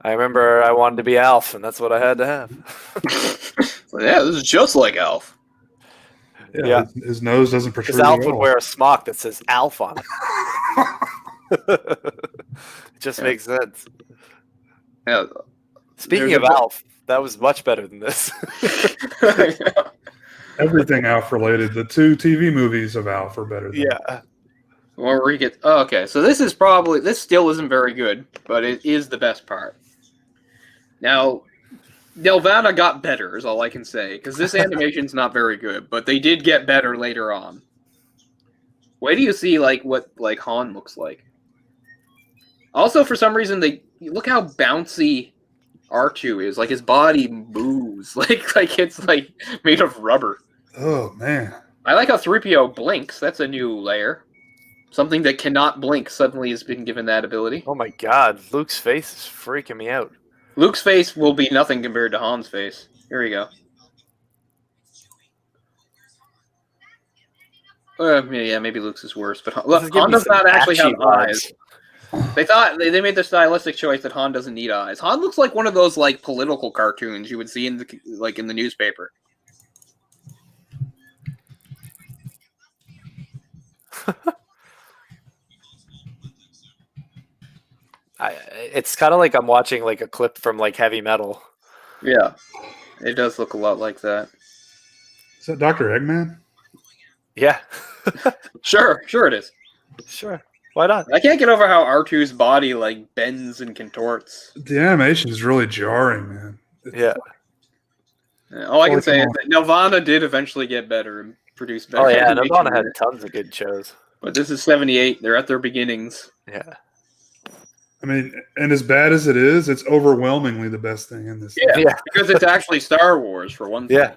Speaker 1: remember I wanted to be Alf, and that's what I had to have.
Speaker 2: Yeah, this is just like Alf.
Speaker 1: Yeah.
Speaker 3: His nose doesn't protrude.
Speaker 1: Because Alf
Speaker 3: at
Speaker 1: would
Speaker 3: all.
Speaker 1: wear a smock that says Alf on it. It just makes sense.
Speaker 2: Yeah.
Speaker 1: Speaking
Speaker 2: There's
Speaker 1: of
Speaker 2: a-
Speaker 1: Alf, that was much better than this.
Speaker 3: Everything Alf related. The 2 TV movies of Alf are better. Than
Speaker 1: Yeah.
Speaker 2: Where we get okay, so this still isn't very good, but it is the best part. Now, Nelvana got better, is all I can say, because this animation's not very good, but they did get better later on. Wait do you see what Han looks like? Also, for some reason, look how bouncy R2 is. Like his body moves, like it's made of rubber.
Speaker 3: Oh man.
Speaker 2: I like how 3PO blinks. That's a new layer. Something that cannot blink suddenly has been given that ability.
Speaker 1: Oh my God, Luke's face is freaking me out.
Speaker 2: Luke's face will be nothing compared to Han's face. Here we go. Yeah, maybe Luke's is worse, but
Speaker 1: This is giving
Speaker 2: Han
Speaker 1: me
Speaker 2: does
Speaker 1: some
Speaker 2: not actually have
Speaker 1: Apache
Speaker 2: eyes. They thought they made the stylistic choice that Han doesn't need eyes. Han looks like one of those political cartoons you would see in the newspaper.
Speaker 1: It's kind of like I'm watching like a clip from like Heavy Metal.
Speaker 2: Yeah, it does look a lot like that.
Speaker 3: Is that Dr. Eggman?
Speaker 1: Yeah.
Speaker 2: Sure it is.
Speaker 1: Sure. Why not?
Speaker 2: I can't get over how R2's body bends and contorts.
Speaker 3: The animation is really jarring, man.
Speaker 1: Yeah.
Speaker 2: All I can
Speaker 3: Like,
Speaker 2: say is
Speaker 3: come
Speaker 2: that Nelvana did eventually get better and produce better.
Speaker 1: Oh yeah,
Speaker 2: animation
Speaker 1: Nirvana had
Speaker 2: work.
Speaker 1: tons of good shows.
Speaker 2: But this is 78. They're at their beginnings.
Speaker 1: Yeah.
Speaker 3: I mean, and as bad as it is, it's overwhelmingly the best thing in this.
Speaker 2: Yeah.
Speaker 1: Yeah.
Speaker 2: Because it's actually Star Wars, for one thing.
Speaker 1: Yeah.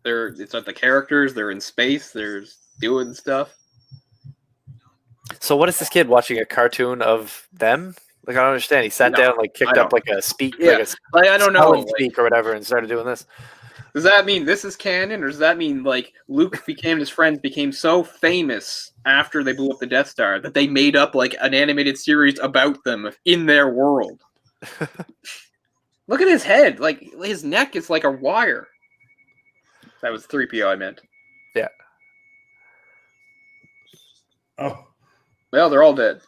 Speaker 2: It's not the characters. They're in space. They're doing stuff.
Speaker 1: So what is this kid watching a cartoon of them? Like I don't understand. He sat
Speaker 2: No,
Speaker 1: down, like kicked
Speaker 2: I
Speaker 1: up like a speak,
Speaker 2: Yeah. I don't know.
Speaker 1: spelling speak or whatever, and started doing this.
Speaker 2: Does that mean this is canon, or does that mean Luke and his friends became so famous after they blew up the Death Star that they made up an animated series about them in their world? Look at his head. His neck is like a wire. That was 3PO I meant.
Speaker 3: Oh,
Speaker 2: Well, they're all dead.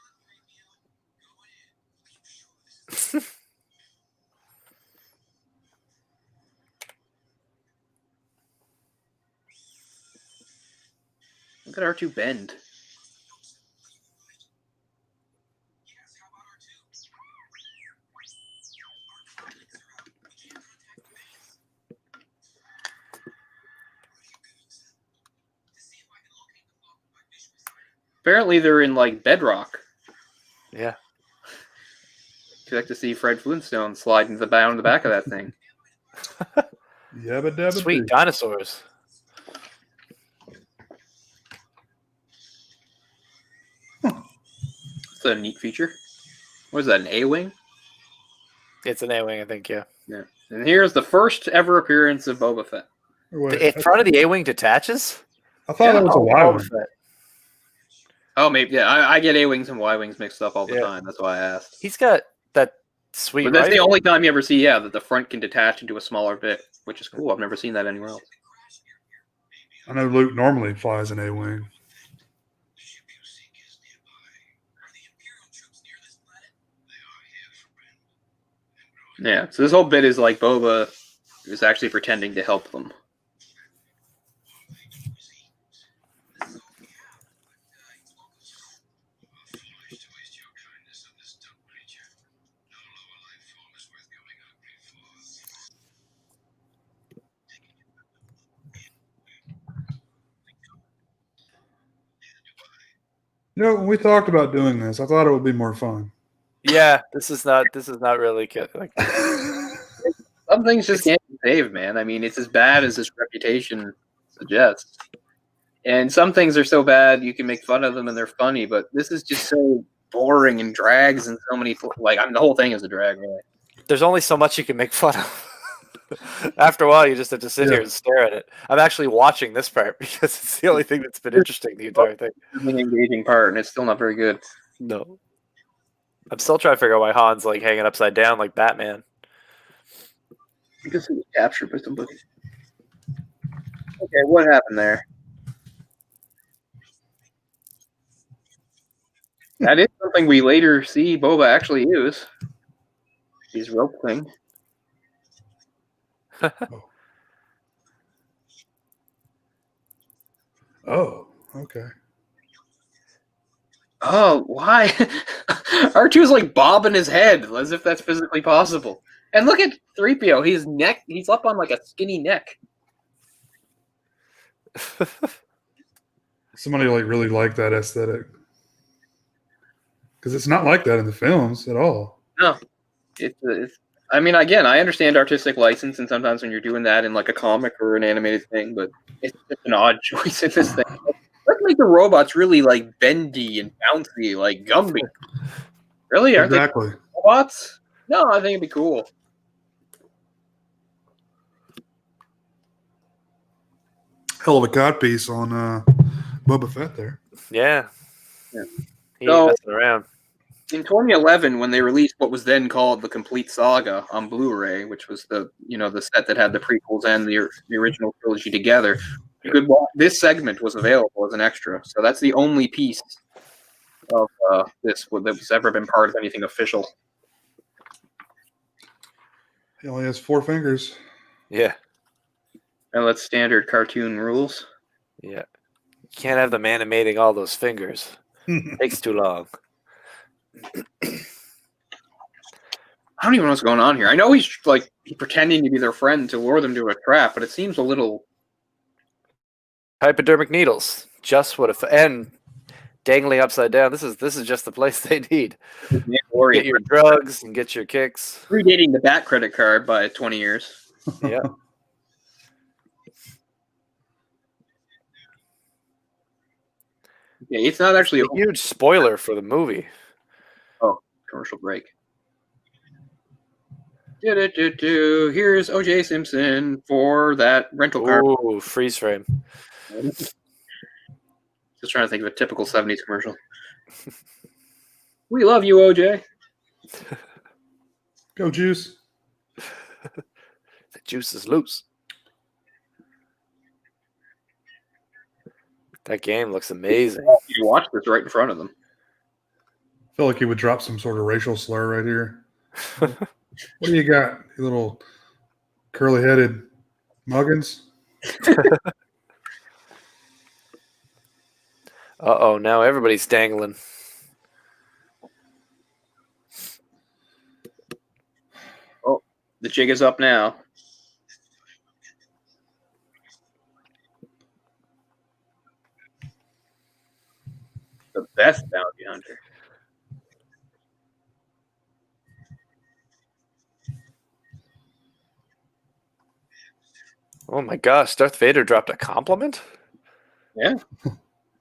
Speaker 2: Look at R2 bend. Apparently they're in Bedrock.
Speaker 1: Yeah.
Speaker 2: If you'd like to see Fred Flintstone slide into the back of that thing.
Speaker 3: yabba dabba
Speaker 1: Sweet
Speaker 3: doo.
Speaker 1: dinosaurs.
Speaker 2: It's a neat feature. What is that, an A-Wing?
Speaker 1: It's an A-wing, I think. Yeah.
Speaker 2: Yeah. And here's the first ever appearance of Boba Fett.
Speaker 3: Wait,
Speaker 1: The front of the A-wing detaches.
Speaker 3: I thought that was a Y
Speaker 1: Boba
Speaker 3: wing.
Speaker 1: Fett.
Speaker 2: Oh, maybe. Yeah, I get A-wings and Y-wings mixed up all the
Speaker 1: Yeah.
Speaker 2: time. That's why I asked.
Speaker 1: He's got that sweet.
Speaker 2: But that's the
Speaker 1: rifle.
Speaker 2: only time you ever see, that the front can detach into a smaller bit, which is cool. I've never seen that anywhere else.
Speaker 3: I know Luke normally flies an A-wing.
Speaker 4: The ship you seek is nearby. Are the Imperial troops near this planet? They are here, friend. And growing
Speaker 2: Yeah, so this whole bit is like Boba is actually pretending to help them.
Speaker 4: foolish to waste your kindness on this dumb creature. No lower life form is worth going hungry for.
Speaker 3: You know, when we talked about doing this, I thought it would be more fun.
Speaker 1: Yeah, this is not really good. Like,
Speaker 2: Some things just can't be saved, man. I mean, it's as bad as this reputation suggests. And some things are so bad you can make fun of them and they're funny, but this is just so boring and drags and so many the whole thing is a drag, really.
Speaker 1: there's only so much you can make fun of. After a while, you just have to sit here and stare at it. I'm actually watching this part because it's the only thing that's been interesting the entire thing.
Speaker 2: It's an engaging part, and it's still not very good.
Speaker 1: No, I'm still trying to figure out why Han's like hanging upside down like Batman.
Speaker 2: Because he was captured by somebody. Okay, what happened there? That is something we later see Boba actually use. These rope thing.
Speaker 3: Oh, okay.
Speaker 2: Oh, why? R2's like bobbing his head as if that's physically possible. And look at 3PO. He's up on like a skinny neck.
Speaker 3: Somebody like really liked that aesthetic. Because it's not like that in the films at all.
Speaker 2: No. It's I mean, again, I understand artistic license, and sometimes when you're doing that in like a comic or an animated thing, but it's just an odd choice in this thing. Let's make the robots really like bendy and bouncy, like Gumby. Really? Aren't
Speaker 3: Exactly.
Speaker 2: they robots? No, I think it'd be cool.
Speaker 3: Hell of a cod piece on Boba Fett there.
Speaker 1: Yeah.
Speaker 2: Yeah.
Speaker 1: He
Speaker 2: So-
Speaker 1: ain't messing around.
Speaker 2: In 2011, when they released what was then called the Complete Saga on Blu-ray, which was the set that had the prequels and the original trilogy together, you could watch, this segment was available as an extra. So that's the only piece of this that's ever been part of anything official.
Speaker 3: He only has 4 fingers.
Speaker 1: Yeah.
Speaker 2: And that's standard cartoon rules.
Speaker 1: Yeah. You can't have them animating all those fingers. Takes too long.
Speaker 2: I don't even know what's going on here. I know he's like pretending to be their friend to lure them to a trap, but it seems a little.
Speaker 1: Hypodermic needles. Just what if and dangling upside down. This is just the place they need. Get your drugs and get your kicks.
Speaker 2: Predating the Bat credit card by 20 years.
Speaker 1: Yeah.
Speaker 2: Yeah, it's not actually a
Speaker 1: A huge spoiler for the movie.
Speaker 2: commercial break. Here's O.J. Simpson for that rental car.
Speaker 1: Ooh, freeze frame.
Speaker 2: Just trying to think of a typical 70s commercial. We love you, O.J.
Speaker 3: Go Juice.
Speaker 1: The juice is loose. That game looks amazing.
Speaker 2: You watch this right in front of them.
Speaker 3: I feel like he would drop some sort of racial slur right here. What do you got, you little curly-headed muggins?
Speaker 1: Uh-oh, now everybody's dangling.
Speaker 2: Oh, the jig is up now. The best bounty hunter.
Speaker 1: Oh my gosh, Darth Vader dropped a compliment?
Speaker 2: Yeah.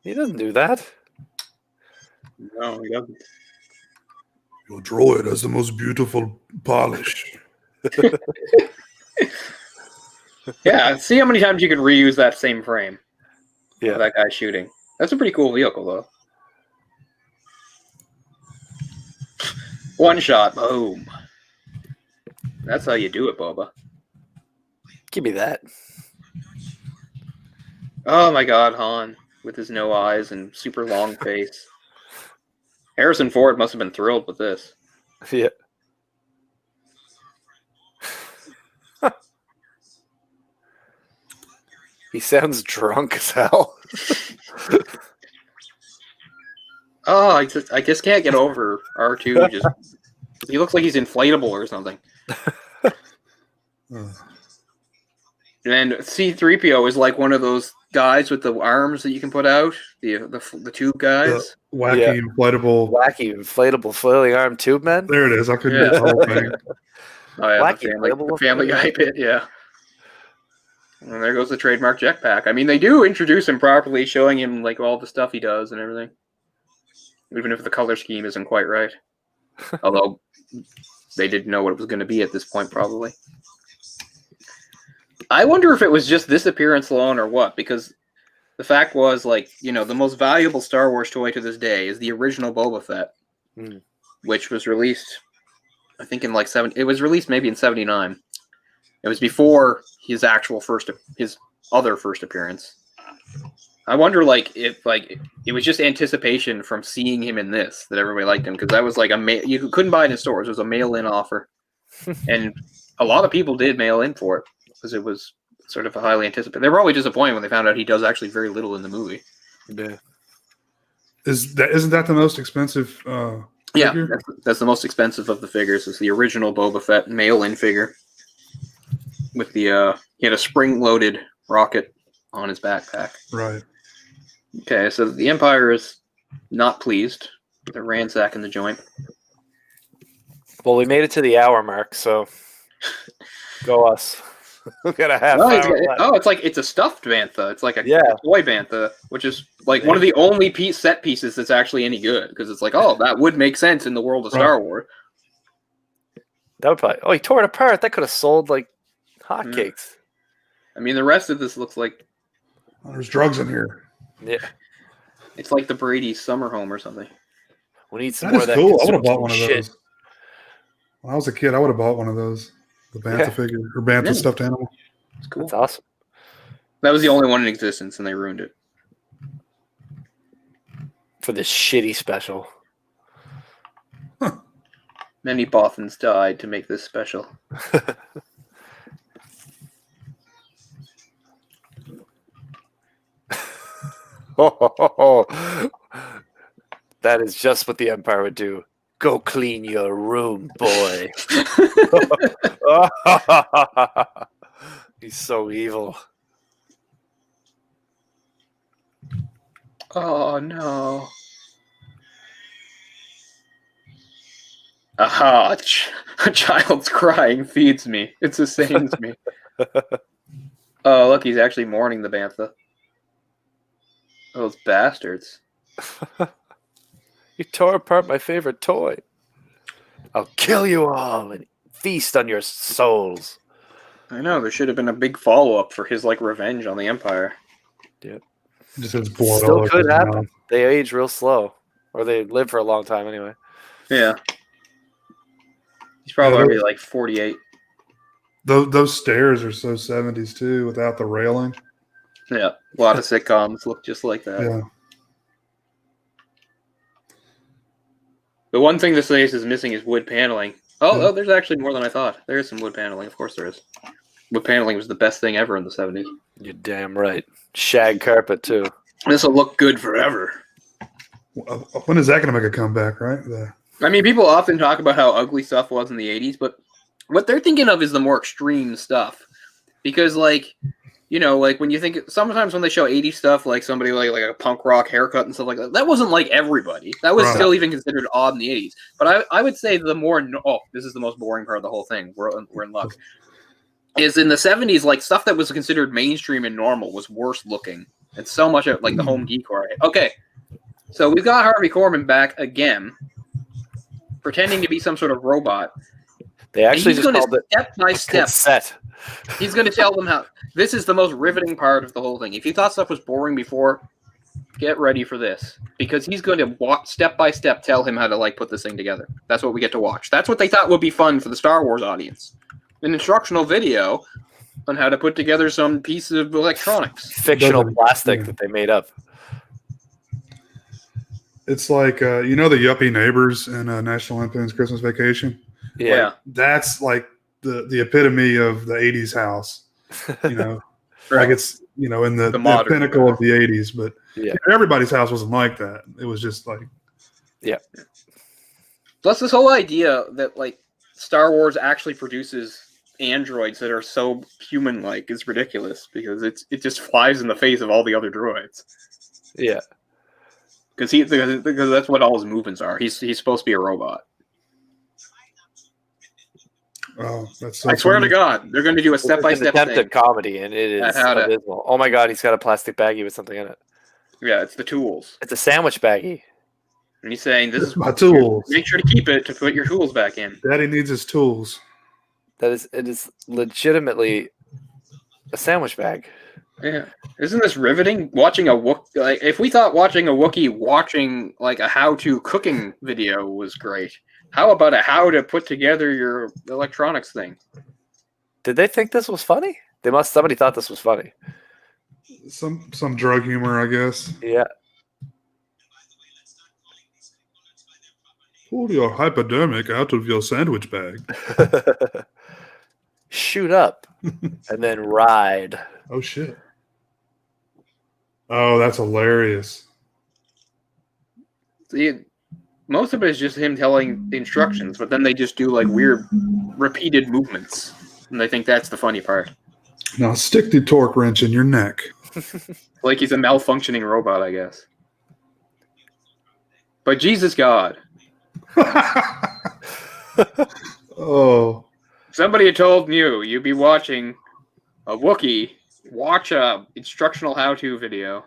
Speaker 1: He doesn't do that.
Speaker 2: No, he doesn't.
Speaker 3: Your droid has the most beautiful polish.
Speaker 2: Yeah, see how many times you can reuse that same frame.
Speaker 1: Yeah.
Speaker 2: that guy shooting. That's a pretty cool vehicle, though. One shot, boom. That's how you do it, Boba.
Speaker 1: Give me that.
Speaker 2: Oh my God, Han with his no eyes and super long face. Harrison Ford must have been thrilled with this.
Speaker 1: Yeah. He sounds drunk as hell.
Speaker 2: Oh, I just can't get over R2. Just he looks like he's inflatable or something. And C-3PO is like one of those guys with the arms that you can put out, the tube guys.
Speaker 3: Wacky inflatable.
Speaker 1: Wacky inflatable flailing arm tube man.
Speaker 3: There it is. I couldn't get the whole thing.
Speaker 2: Oh yeah,
Speaker 1: Wacky
Speaker 2: the family guy bit, yeah. And there goes the trademark jetpack. I mean, they do introduce him properly, showing him like all the stuff he does and everything. Even if the color scheme isn't quite right. Although they didn't know what it was going to be at this point, probably. I wonder if it was just this appearance alone or what, because the fact was, like, you know, the most valuable Star Wars toy to this day is the original Boba Fett, which was released, I think, in like it was released maybe in 79. It was before his other first appearance. I wonder, like, if like it was just anticipation from seeing him in this that everybody liked him, because that was like you couldn't buy it in stores. It was a mail-in offer, and a lot of people did mail in for it because it was sort of a highly anticipated. They were probably disappointed when they found out he does actually very little in the movie.
Speaker 1: Yeah.
Speaker 3: Isn't that the most expensive?
Speaker 2: Yeah,
Speaker 3: figure?
Speaker 2: that's the most expensive of the figures. It's the original Boba Fett mail-in figure with the he had a spring-loaded rocket on his backpack.
Speaker 3: Right.
Speaker 2: Okay, so the Empire is not pleased. They're ransacking the joint.
Speaker 1: Well, we made it to the hour mark, so go us. We got a half hour left.
Speaker 2: It's a stuffed bantha. It's like a
Speaker 1: Yeah.
Speaker 2: toy bantha, which is like one of the only set pieces that's actually any good, because it's like, oh, that would make sense in the world of Star Wars.
Speaker 1: That would probably. Oh, he tore it apart. That could have sold like hotcakes.
Speaker 2: I mean, the rest of this looks like
Speaker 3: There's drugs in here.
Speaker 1: Yeah.
Speaker 2: it's like the Brady's summer home or something.
Speaker 1: We need some
Speaker 3: That
Speaker 1: more
Speaker 3: is
Speaker 1: of that.
Speaker 3: cool. I would have bought
Speaker 1: construction
Speaker 3: one of
Speaker 1: shit.
Speaker 3: those. When I was a kid, I would have bought one of those. The Bantha figure or Bantha stuffed animal.
Speaker 2: It's cool.
Speaker 1: That's awesome.
Speaker 2: That was the only one in existence, and they ruined it.
Speaker 1: For this shitty special.
Speaker 2: Many Bothans died to make this special.
Speaker 1: That is just what the Empire would do. Go clean your room, boy. He's so evil.
Speaker 2: Oh no. Aha, a child's crying feeds me. It sustains me. Oh, look, he's actually mourning the Bantha. Those bastards.
Speaker 1: You tore apart my favorite toy. I'll kill you all and feast on your souls.
Speaker 2: I know, there should have been a big follow-up for his, like, revenge on the Empire.
Speaker 1: Yep.
Speaker 3: Just has blood all
Speaker 1: Still
Speaker 3: over
Speaker 1: could
Speaker 3: his
Speaker 1: happen.
Speaker 3: mouth.
Speaker 1: They age real slow. Or they live for a long time anyway.
Speaker 2: Yeah. He's probably like 48.
Speaker 3: Those stairs are so 70s too, without the railing.
Speaker 2: Yeah, a lot of sitcoms look just like that.
Speaker 3: Yeah.
Speaker 2: The one thing this place is missing is wood paneling. Oh, there's actually more than I thought. There is some wood paneling. Of course there is. Wood paneling was the best thing ever in the 70s.
Speaker 1: You're damn right. Shag carpet, too.
Speaker 2: This will look good forever.
Speaker 3: When is that going to make a comeback, right?
Speaker 2: I mean, people often talk about how ugly stuff was in the 80s, but what they're thinking of is the more extreme stuff. Because, like, you know, like when you think, sometimes when they show 80s stuff, like somebody like a punk rock haircut and stuff like that, that wasn't like everybody. That was still even considered odd in the 80s. But I would say the more, this is the most boring part of the whole thing. We're in luck. Is in the 70s, like stuff that was considered mainstream and normal was worse looking. And so much of like the home decor. Okay. So we've got Harvey Korman back again, pretending to be some sort of robot.
Speaker 1: They actually just called it
Speaker 2: step by step.
Speaker 1: cassette.
Speaker 2: He's going to tell them how. This is the most riveting part of the whole thing. If you thought stuff was boring before, get ready for this, because he's going to walk step by step, tell him how to like put this thing together. That's what we get to watch. That's what they thought would be fun for the Star Wars audience. An instructional video on how to put together some piece of electronics.
Speaker 1: Fictional plastic that they made up.
Speaker 3: It's like you know the yuppie neighbors in National Lampoon's Christmas Vacation.
Speaker 2: Yeah.
Speaker 3: That's like the epitome of the '80s house. You know,
Speaker 2: Right.
Speaker 3: like it's in the
Speaker 2: modern
Speaker 3: pinnacle of the '80s. But
Speaker 1: Yeah.
Speaker 3: everybody's house wasn't like that. It was just like
Speaker 2: Plus, this whole idea that like Star Wars actually produces androids that are so human-like is ridiculous, because it just flies in the face of all the other droids.
Speaker 1: Yeah.
Speaker 2: Because that's what all his movements are. He's supposed to be a robot.
Speaker 3: oh, that's so
Speaker 2: I swear
Speaker 3: funny.
Speaker 2: to God, they're going to do a
Speaker 1: It's an
Speaker 2: step-by-step
Speaker 1: attempt
Speaker 2: thing.
Speaker 1: at comedy, and it is
Speaker 2: How to-
Speaker 1: abysmal. Oh my god, he's got a plastic baggie with something in it.
Speaker 2: Yeah, it's the tools.
Speaker 1: It's a sandwich baggie.
Speaker 2: And he's saying, "This is
Speaker 3: My tools.
Speaker 2: make sure to keep it to put your tools back in."
Speaker 3: Daddy needs his tools.
Speaker 1: It is legitimately a sandwich bag.
Speaker 2: Yeah, isn't this riveting? Watching a Wookiee, like if we thought watching a Wookiee watching like a how-to cooking video was great, how about a how to put together your electronics thing?
Speaker 1: Did they think this was funny? Somebody thought this was funny.
Speaker 3: Some drug humor, I guess.
Speaker 1: Yeah.
Speaker 3: Pull your hypodermic out of your sandwich bag.
Speaker 1: Shoot up and then ride.
Speaker 3: Oh shit. Oh, that's hilarious.
Speaker 2: See, most of it is just him telling the instructions, but then they just do like weird repeated movements, and I think that's the funny part.
Speaker 3: Now stick the torque wrench in your neck.
Speaker 2: Like he's a malfunctioning robot, I guess. But Jesus God,
Speaker 3: Oh,
Speaker 2: somebody had told you you'd be watching a Wookiee watch a instructional how-to video.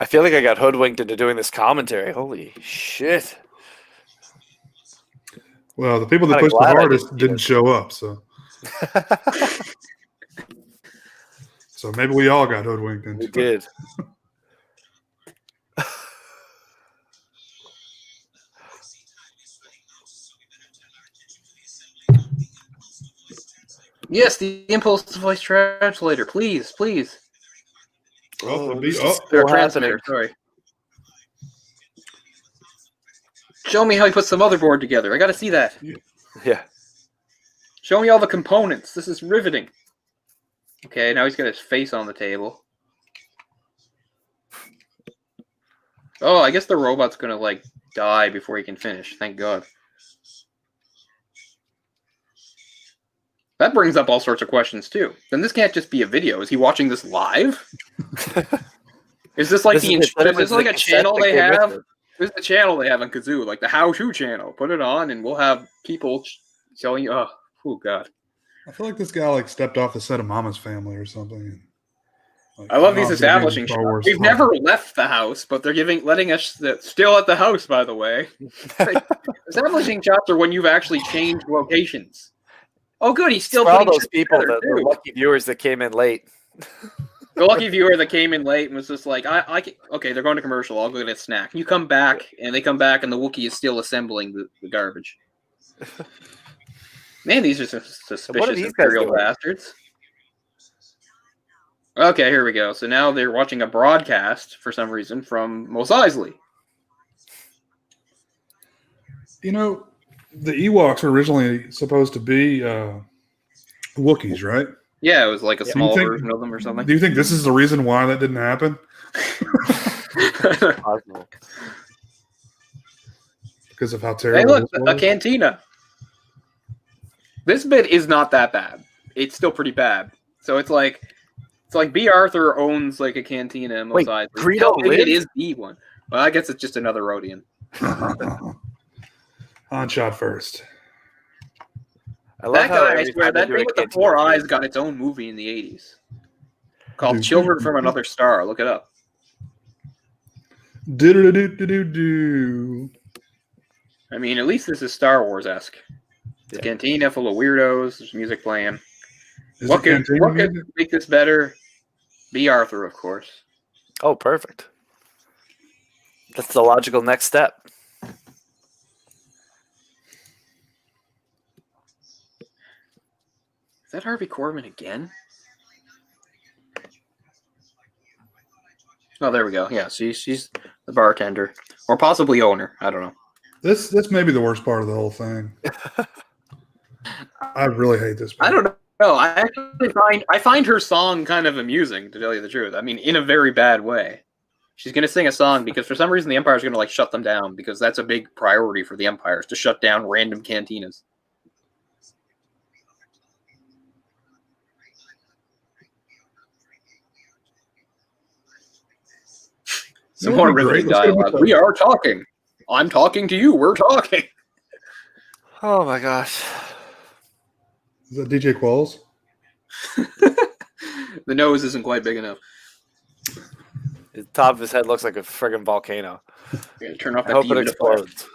Speaker 1: I feel like I got hoodwinked into doing this commentary. Holy shit.
Speaker 3: well, the people that
Speaker 1: Kinda
Speaker 3: pushed the
Speaker 1: glad I
Speaker 3: hardest
Speaker 1: didn't
Speaker 3: didn't show up, so maybe we all got hoodwinked into
Speaker 1: We
Speaker 3: it.
Speaker 1: did.
Speaker 2: Yes, the impulse voice translator, please.
Speaker 3: Oh,
Speaker 1: this is
Speaker 3: oh,
Speaker 1: still
Speaker 2: Or transmitter, sorry. Show me how he puts the motherboard together. I gotta see that.
Speaker 1: Yeah.
Speaker 2: Show me all the components. This is riveting. Okay, now he's got his face on the table. Oh, I guess the robot's gonna like die before he can finish. Thank God. That brings up all sorts of questions too. Then this can't just be a video. Is he watching this live? Is this like is this like a channel they have? This is the channel they have on Kazoo, like the how-to channel. Put it on, and we'll have people showing you. Oh God!
Speaker 3: I feel like this guy like stepped off the set of Mama's Family or something. Like,
Speaker 2: I love these
Speaker 3: not
Speaker 2: establishing
Speaker 3: Star
Speaker 2: shots.
Speaker 3: Wars
Speaker 2: We've
Speaker 3: stuff.
Speaker 2: never left the house, but they're letting us still at the house. By the way, like, establishing shots are when you've actually changed locations. Oh, good. He's still
Speaker 1: For all
Speaker 2: putting
Speaker 1: those
Speaker 2: shit
Speaker 1: people,
Speaker 2: together,
Speaker 1: the
Speaker 2: too.
Speaker 1: lucky viewers that came in late.
Speaker 2: The lucky viewer that came in late and was just like, okay, they're going to commercial. I'll go get a snack. You come back, and they come back, and the Wookiee is still assembling the garbage. Man, these are some suspicious
Speaker 1: these guys
Speaker 2: imperial
Speaker 1: doing?
Speaker 2: bastards. Okay, here we go. So now they're watching a broadcast for some reason from Mos Eisley.
Speaker 3: You know, the Ewoks were originally supposed to be Wookiees, right?
Speaker 2: Yeah, it was like a
Speaker 1: Yeah.
Speaker 2: small
Speaker 3: Do you think-
Speaker 2: version of them or something.
Speaker 3: Do you think this is the reason why that didn't happen?
Speaker 1: Possible.
Speaker 3: Because of how
Speaker 2: Hey,
Speaker 3: terrible
Speaker 2: look,
Speaker 3: this
Speaker 2: a
Speaker 3: was?
Speaker 2: cantina. This bit is not that bad. It's still pretty bad. So it's like B. Arthur owns like a cantina in Mos
Speaker 1: Wait,
Speaker 2: Eisley.
Speaker 1: Greedo
Speaker 2: Hell, maybe it
Speaker 1: lives?
Speaker 2: is the one. Well, I guess it's just another Rodian.
Speaker 3: Han shot first.
Speaker 1: I love
Speaker 2: That
Speaker 1: how
Speaker 2: guy, I
Speaker 1: every
Speaker 2: swear,
Speaker 1: time they
Speaker 2: that
Speaker 1: do
Speaker 2: thing
Speaker 1: a
Speaker 2: with the
Speaker 1: cantina
Speaker 2: four
Speaker 1: scene-
Speaker 2: eyes got its own movie in the 80s called
Speaker 3: Dude.
Speaker 2: Children from Another Star. Look it up.
Speaker 3: Do.
Speaker 2: I mean, at least this is Star Wars-esque. It's a
Speaker 1: Yeah.
Speaker 2: cantina full of weirdos. There's music playing.
Speaker 3: Is
Speaker 2: What
Speaker 3: it
Speaker 2: could
Speaker 3: Cantina music?
Speaker 2: make this better? B. Arthur, of course.
Speaker 1: Oh, perfect. That's the logical next step.
Speaker 2: Is that Harvey Korman again? Oh, there we go. Yeah, she's the bartender. Or possibly owner. I don't know.
Speaker 3: This may be the worst part of the whole thing. I really hate this part.
Speaker 2: I don't know. I find her song kind of amusing, to tell you the truth. I mean, in a very bad way. She's going to sing a song because for some reason the Empire's going to like shut them down because that's a big priority for the Empire is to shut down random cantinas. Some more riveting dialogue. We are talking. I'm talking to you. We're talking.
Speaker 1: Oh my gosh.
Speaker 3: Is that DJ Qualls?
Speaker 2: The nose isn't quite big enough.
Speaker 1: The top of his head looks like a friggin' volcano.
Speaker 2: Yeah, turn off
Speaker 1: I
Speaker 2: that
Speaker 1: hope it
Speaker 2: dehumidifier.
Speaker 1: explodes.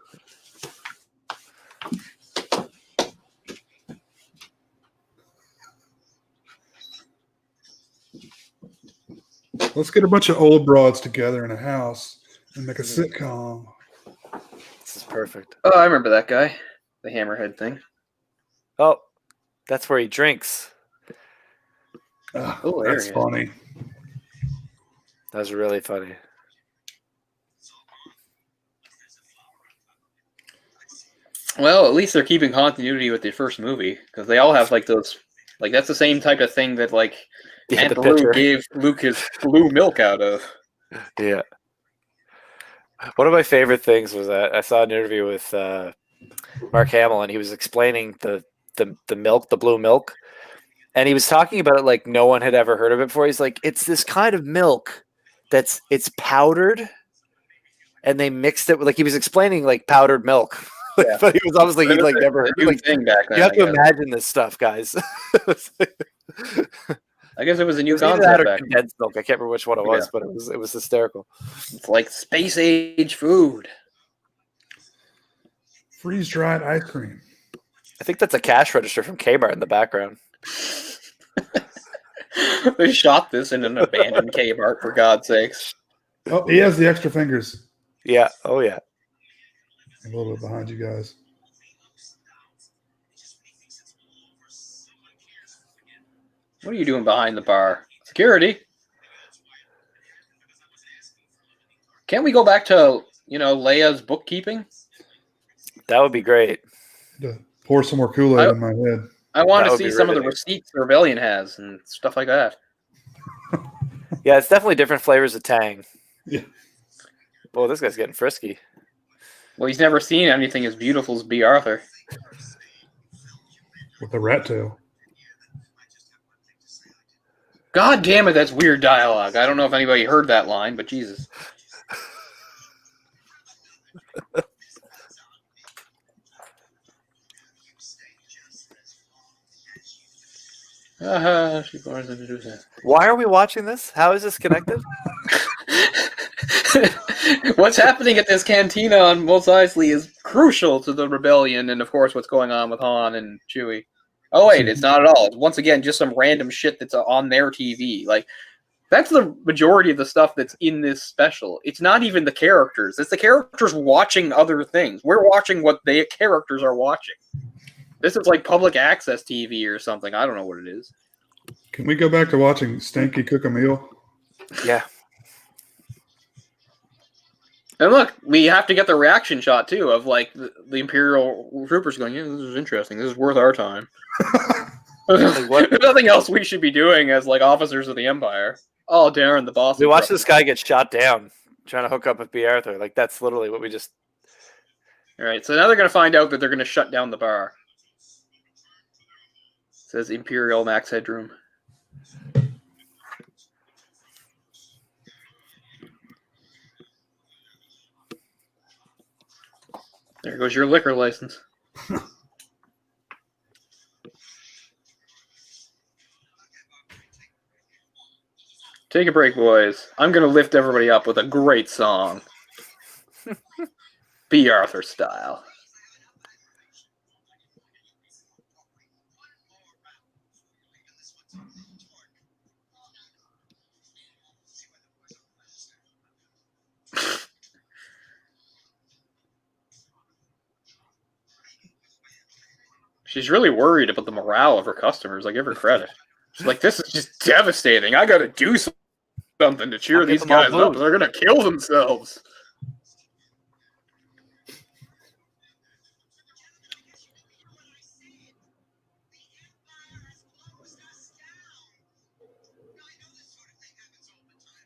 Speaker 3: Let's get a bunch of old broads together in a house and make a sitcom.
Speaker 1: This is perfect.
Speaker 2: Oh, I remember that guy. The hammerhead thing.
Speaker 1: Oh, that's where he drinks.
Speaker 2: Oh,
Speaker 3: That's
Speaker 2: there he is.
Speaker 3: funny.
Speaker 1: That was really funny.
Speaker 2: Well, at least they're keeping continuity with the first movie because they all have like those. Like that's the same type of thing that like
Speaker 1: Yeah,
Speaker 2: Aunt
Speaker 1: the
Speaker 2: Beru
Speaker 1: picture.
Speaker 2: gave Luke his blue milk out of.
Speaker 1: Yeah. One of my favorite things was that I saw an interview with Mark Hamill, and he was explaining the milk, the blue milk, and he was talking about it like no one had ever heard of it before. He's like, it's this kind of milk it's powdered, and they mixed it with like he was explaining like powdered milk.
Speaker 2: Yeah.
Speaker 1: But he was obviously he'd like never heard
Speaker 2: New
Speaker 1: like
Speaker 2: thing back then.
Speaker 1: you have
Speaker 2: I
Speaker 1: to
Speaker 2: guess.
Speaker 1: imagine this stuff, guys.
Speaker 2: I guess it was a new
Speaker 1: It was either that
Speaker 2: concept
Speaker 1: or
Speaker 2: back then.
Speaker 1: condensed milk. I can't remember which one it was,
Speaker 2: Yeah.
Speaker 1: but it was hysterical.
Speaker 2: It's like space age food.
Speaker 3: Freeze dried ice cream.
Speaker 1: I think that's a cash register from Kmart in the background.
Speaker 2: They shot this in an abandoned Kmart, for God's sakes.
Speaker 3: Oh, he has the extra fingers.
Speaker 1: Yeah. Oh yeah.
Speaker 3: A little bit behind you guys.
Speaker 2: What are you doing behind the bar? Security. Can't we go back to, Leia's bookkeeping?
Speaker 1: That would be great.
Speaker 3: To pour some more Kool-Aid in my head.
Speaker 2: I want
Speaker 1: That
Speaker 2: to
Speaker 1: would
Speaker 2: see
Speaker 1: be
Speaker 2: some of the
Speaker 1: riveting.
Speaker 2: receipts the Rebellion has and stuff like that.
Speaker 1: Yeah, it's definitely different flavors of Tang.
Speaker 3: Yeah.
Speaker 1: Well, this guy's getting frisky.
Speaker 2: Well, he's never seen anything as beautiful as B. Arthur.
Speaker 3: With the rat tail.
Speaker 2: God damn it, that's weird dialogue. I don't know if anybody heard that line, but Jesus. She bars into do that.
Speaker 1: Why are we watching this? How is this connected?
Speaker 2: What's happening at this cantina on Mos Eisley is crucial to the rebellion, and of course, what's going on with Han and Chewie. Oh wait, it's not at all. It's once again just some random shit that's on their TV. Like that's the majority of the stuff that's in this special. It's not even the characters; it's the characters watching other things. We're watching what the characters are watching. This is like public access TV or something. I don't know what it is.
Speaker 3: Can we go back to watching Stanky cook a meal?
Speaker 1: Yeah.
Speaker 2: And look, we have to get the reaction shot too of like the Imperial troopers going, "Yeah, this is interesting. This is worth our time."
Speaker 1: Like, what?
Speaker 2: There's nothing else we should be doing as like officers of the Empire. Oh, Darren, the boss.
Speaker 1: We watched this guy get shot down trying to hook up with B. Arthur. Like that's literally what we just.
Speaker 2: All right, so now they're going to find out that they're going to shut down the bar. It says Imperial Max Headroom. There goes your liquor license. Take a break, boys. I'm going to lift everybody up with a great song. B. Arthur style. She's really worried about the morale of her customers. I give her credit. She's like, this is just devastating. I got to do something to cheer
Speaker 1: I'll get
Speaker 2: these
Speaker 1: them all
Speaker 2: guys up.
Speaker 1: booed.
Speaker 2: They're going to kill themselves.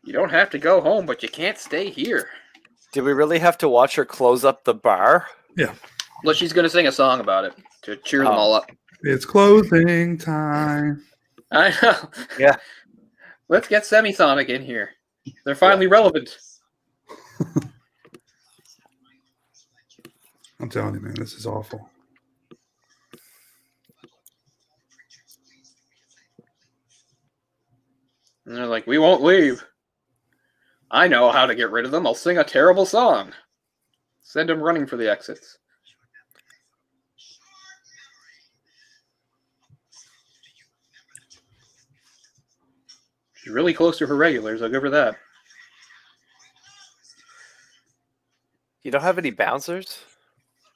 Speaker 2: You don't have to go home, but you can't stay here.
Speaker 1: Did we really have to watch her close up the bar?
Speaker 3: Yeah.
Speaker 2: Well, she's going to sing a song about it to cheer them all up.
Speaker 3: It's closing time.
Speaker 2: I know.
Speaker 1: Yeah.
Speaker 2: Let's get Semisonic in here. They're finally relevant.
Speaker 3: I'm telling you, man, this is awful.
Speaker 2: And they're like, we won't leave. I know how to get rid of them. I'll sing a terrible song. Send them running for the exits. She's really close to her regulars. I'll give her that.
Speaker 1: You don't have any bouncers?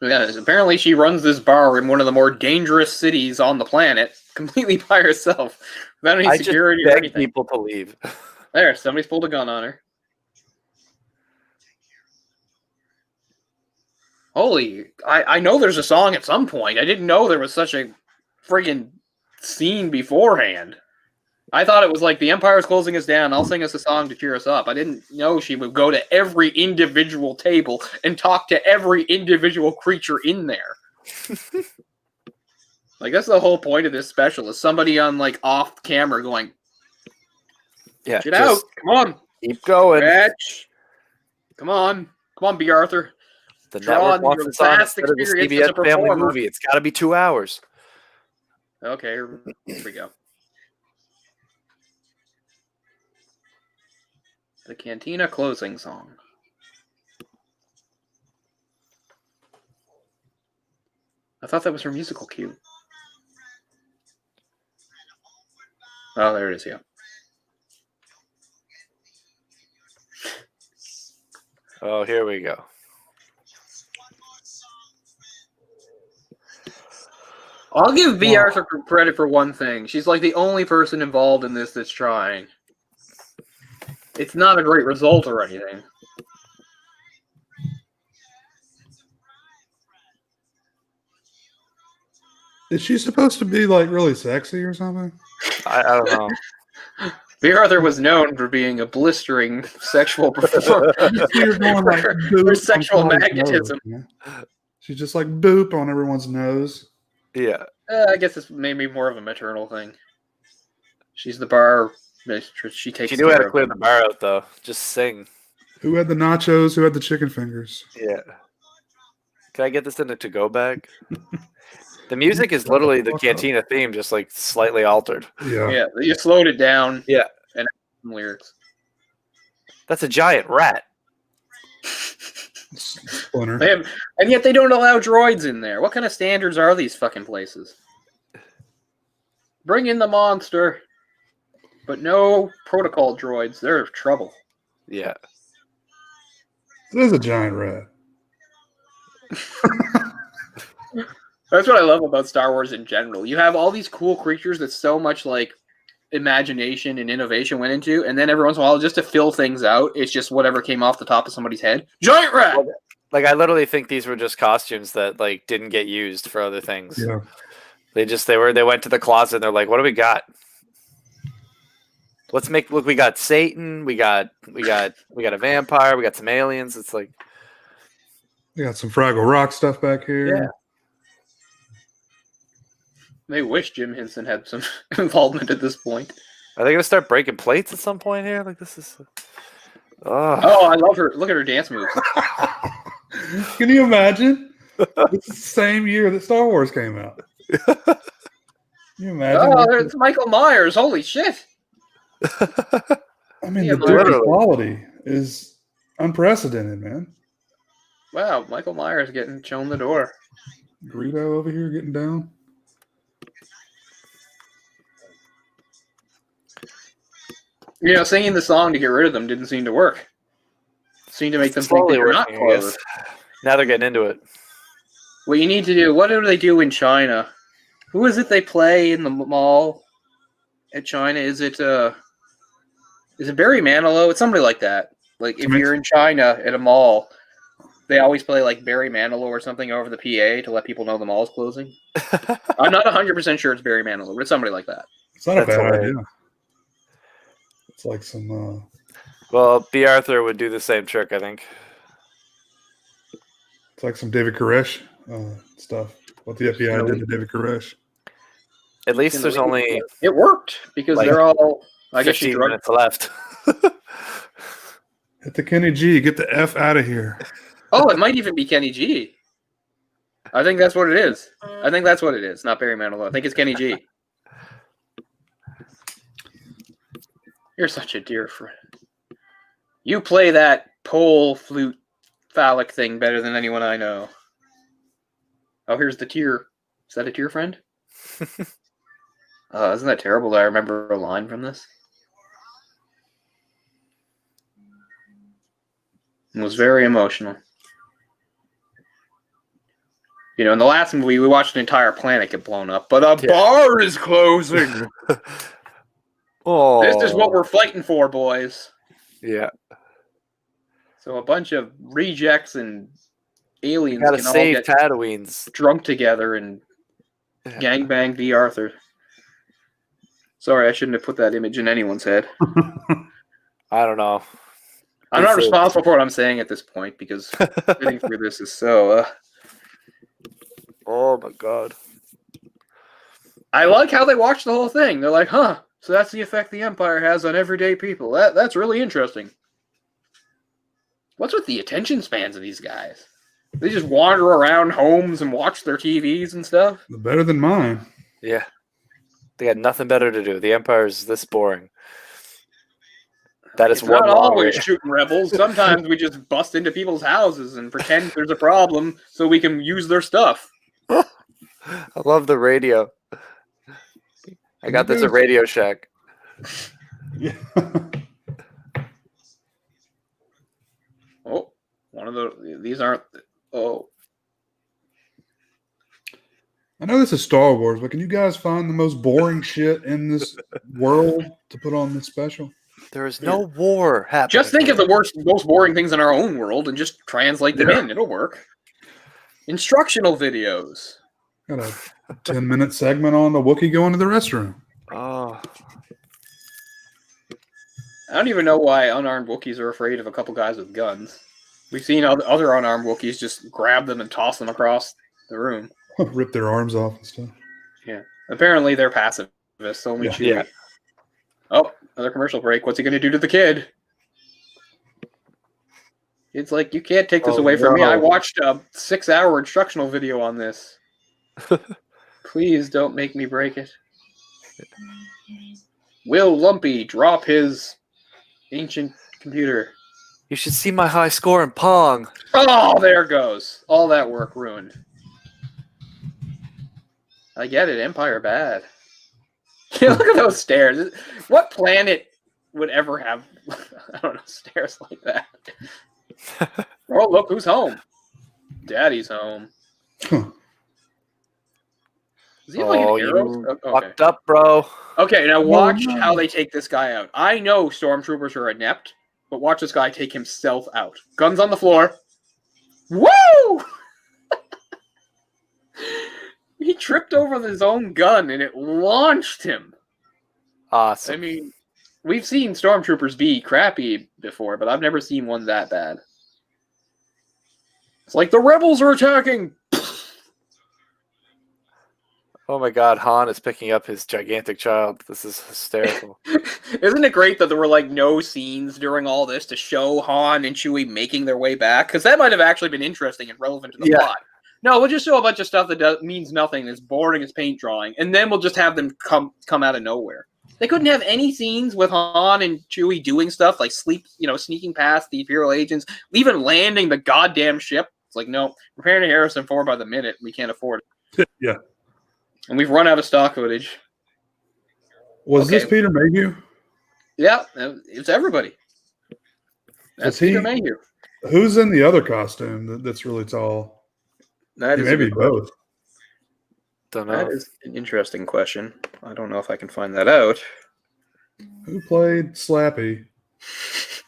Speaker 2: Yeah, apparently she runs this bar in one of the more dangerous cities on the planet, completely by herself, without any
Speaker 1: I just
Speaker 2: security or
Speaker 1: beg
Speaker 2: anything.
Speaker 1: people to leave.
Speaker 2: There, somebody's pulled a gun on her. Holy, I know there's a song at some point. I didn't know there was such a friggin' scene beforehand. I thought it was like the Empire's closing us down. I'll sing us a song to cheer us up. I didn't know she would go to every individual table and talk to every individual creature in there. Like, that's the whole point of this special, is somebody on, like, off camera going,
Speaker 1: Yeah,
Speaker 2: get out, come on,
Speaker 1: keep going.
Speaker 2: Ratch. Come on, B. Arthur.
Speaker 1: The
Speaker 2: Draw
Speaker 1: network
Speaker 2: on
Speaker 1: wants
Speaker 2: your
Speaker 1: us on
Speaker 2: vast
Speaker 1: instead of the
Speaker 2: experience as a
Speaker 1: CBS family
Speaker 2: performer.
Speaker 1: movie. It's got to be 2 hours.
Speaker 2: Okay, here we go. The Cantina closing song. I thought that was her musical cue. Oh, there it is, yeah.
Speaker 1: Oh, here we go.
Speaker 2: I'll give V. Arthur credit for one thing. She's like the only person involved in this that's trying. It's not a great result or anything.
Speaker 3: Is she supposed to be like really sexy or something?
Speaker 1: I don't know.
Speaker 2: V. Arthur was known for being a blistering sexual performer.
Speaker 3: You're going like
Speaker 2: Her
Speaker 3: boop
Speaker 2: sexual
Speaker 3: on somebody's
Speaker 2: magnetism.
Speaker 3: nose, man. She's just like boop on everyone's nose.
Speaker 1: Yeah.
Speaker 2: I guess it's maybe more of a maternal thing. She's the bar mistress. She takes
Speaker 1: She knew how
Speaker 2: care
Speaker 1: to
Speaker 2: of
Speaker 1: clear
Speaker 2: them.
Speaker 1: the bar out, though. Just sing.
Speaker 3: Who had the nachos? Who had the chicken fingers?
Speaker 1: Yeah. Can I get this in a to-go bag? The music is literally the Cantina theme, just like slightly altered.
Speaker 3: Yeah.
Speaker 2: Yeah, you slowed it down.
Speaker 1: Yeah.
Speaker 2: And some lyrics.
Speaker 1: That's a giant rat.
Speaker 3: Splinter.
Speaker 2: They have, and yet they don't allow droids in there. What kind of standards are these fucking places? Bring in the monster, but no protocol droids. They're trouble.
Speaker 1: Yeah.
Speaker 3: It is a giant rat.
Speaker 2: That's what I love about Star Wars in general. You have all these cool creatures that so much like imagination and innovation went into, and then every once in a while, just to fill things out, it's just whatever came off the top of somebody's head. Giant rat.
Speaker 1: Like, I literally think these were just costumes that like didn't get used for other things.
Speaker 3: Yeah.
Speaker 1: They went to the closet and they're like, what do we got? Let's make look, we got Satan, we got a vampire, we got some aliens. It's like,
Speaker 3: We got some Fraggle Rock stuff back here.
Speaker 1: Yeah.
Speaker 2: They wish Jim Henson had some involvement at this point.
Speaker 1: are they gonna start breaking plates at some point here? Like, this is
Speaker 2: Oh, I love her. Look at her dance moves.
Speaker 3: Can you imagine? It's the same year that Star Wars came out. Can you imagine?
Speaker 2: Oh, it's Michael Myers. Holy shit.
Speaker 3: I mean,
Speaker 2: Yeah,
Speaker 3: the picture
Speaker 1: literally.
Speaker 3: quality is unprecedented, man.
Speaker 2: Wow, Michael Myers getting shown the door.
Speaker 3: Greedo over here getting down.
Speaker 2: You know, singing the song to get rid of them didn't seem to work. Seemed to make them think
Speaker 1: slowly
Speaker 2: they were not
Speaker 1: working, I guess.
Speaker 2: closed.
Speaker 1: Now they're getting into it.
Speaker 2: What you need to do, what do they do in China? Who is it they play in the mall at China? Is it Barry Manilow? It's somebody like that. Like if you're in China at a mall, they always play like Barry Manilow or something over the PA to let people know the mall's closing. I'm not 100% sure it's Barry Manilow, but it's somebody like that.
Speaker 3: It's not a bad idea. It's like some.
Speaker 1: Well, B. Arthur would do the same trick, I think.
Speaker 3: It's like some David Koresh stuff. What the FBI did to David Koresh.
Speaker 1: At least there's only.
Speaker 2: It worked because they're all. I guess
Speaker 1: 15 minutes left.
Speaker 3: Hit the Kenny G. Get the F out of here.
Speaker 2: Oh, it might even be Kenny G. I think that's what it is. I think that's what it is. Not Barry Manilow. I think it's Kenny G. You're such a dear friend. You play that pole flute phallic thing better than anyone I know. Oh, here's the tear. Is that a tear friend? Isn't that terrible that I remember a line from this? It was very emotional. You know, in the last movie, we watched an entire planet get blown up, but a bar is closing.
Speaker 1: Oh,
Speaker 2: This is what we're fighting for, boys.
Speaker 1: Yeah.
Speaker 2: So a bunch of rejects and aliens
Speaker 1: Gotta
Speaker 2: can all
Speaker 1: save
Speaker 2: get
Speaker 1: Tatooines.
Speaker 2: drunk together and gangbang V. Arthur. Sorry, I shouldn't have put that image in anyone's head.
Speaker 1: I don't know.
Speaker 2: I'm not responsible for what I'm saying at this point because sitting through this is so...
Speaker 1: Oh my god.
Speaker 2: I like how they watch the whole thing. They're like, huh, so that's the effect the Empire has on everyday people. That's really interesting. What's with the attention spans of these guys? They just wander around homes and watch their TVs and stuff?
Speaker 3: Better than mine.
Speaker 1: Yeah. They had nothing better to do. The Empire's this boring. That is
Speaker 2: It's
Speaker 1: one
Speaker 2: not
Speaker 1: long
Speaker 2: always
Speaker 1: way.
Speaker 2: shooting rebels. Sometimes we just bust into people's houses and pretend there's a problem so we can use their stuff.
Speaker 1: I love the radio. I got this at Radio Shack.
Speaker 3: Yeah.
Speaker 2: Oh, one of these aren't... Oh.
Speaker 3: I know this is Star Wars, but can you guys find the most boring shit in this world to put on this special?
Speaker 1: There is no war happening.
Speaker 2: Just think of the most boring things in our own world and just translate them in. It'll work. Instructional videos.
Speaker 3: Got a 10-minute segment on the Wookiee going to the restroom.
Speaker 1: Oh.
Speaker 2: I don't even know why unarmed Wookiees are afraid of a couple guys with guns. We've seen other unarmed Wookiees just grab them and toss them across the room.
Speaker 3: Rip their arms off and stuff.
Speaker 2: Yeah. Apparently they're pacifists. Only Chewie.
Speaker 1: Yeah.
Speaker 2: Oh, another commercial break. What's he going to do to the kid? It's like, you can't take this away from me. I watched a 6-hour instructional video on this. Please don't make me break it. Will Lumpy drop his ancient computer?
Speaker 1: You should see my high score in Pong.
Speaker 2: Oh, there goes. All that work ruined. I get it. Empire bad. Yeah, look at those stairs. What planet would ever have, I don't know, stairs like that? Oh, look who's home. Daddy's home. Is he like an arrow? Okay.
Speaker 1: Fucked up, bro.
Speaker 2: Okay, now watch how they take this guy out. I know stormtroopers are inept, but watch this guy take himself out. Guns on the floor. Woo! He tripped over his own gun and it launched him.
Speaker 1: Awesome.
Speaker 2: I mean, we've seen stormtroopers be crappy before, but I've never seen one that bad. It's like the rebels are attacking.
Speaker 1: Oh my god, Han is picking up his gigantic child. This is hysterical.
Speaker 2: Isn't it great that there were like no scenes during all this to show Han and Chewie making their way back? Because that might have actually been interesting and relevant to the plot. No, we'll just show a bunch of stuff that means nothing, that's boring as paint drawing, and then we'll just have them come out of nowhere. They couldn't have any scenes with Han and Chewie doing stuff like sneaking past the Imperial agents, even landing the goddamn ship. It's like, no, repairing to Harrison 4 by the minute. We can't afford it.
Speaker 3: Yeah.
Speaker 2: And we've run out of stock footage.
Speaker 3: Was this Peter Mayhew?
Speaker 2: Yeah, it's everybody. That's Peter Mayhew.
Speaker 3: Who's in the other costume that's really tall?
Speaker 2: That is
Speaker 3: maybe both.
Speaker 1: Don't know.
Speaker 2: That is an interesting question. I don't know if I can find that out.
Speaker 3: Who played Slappy?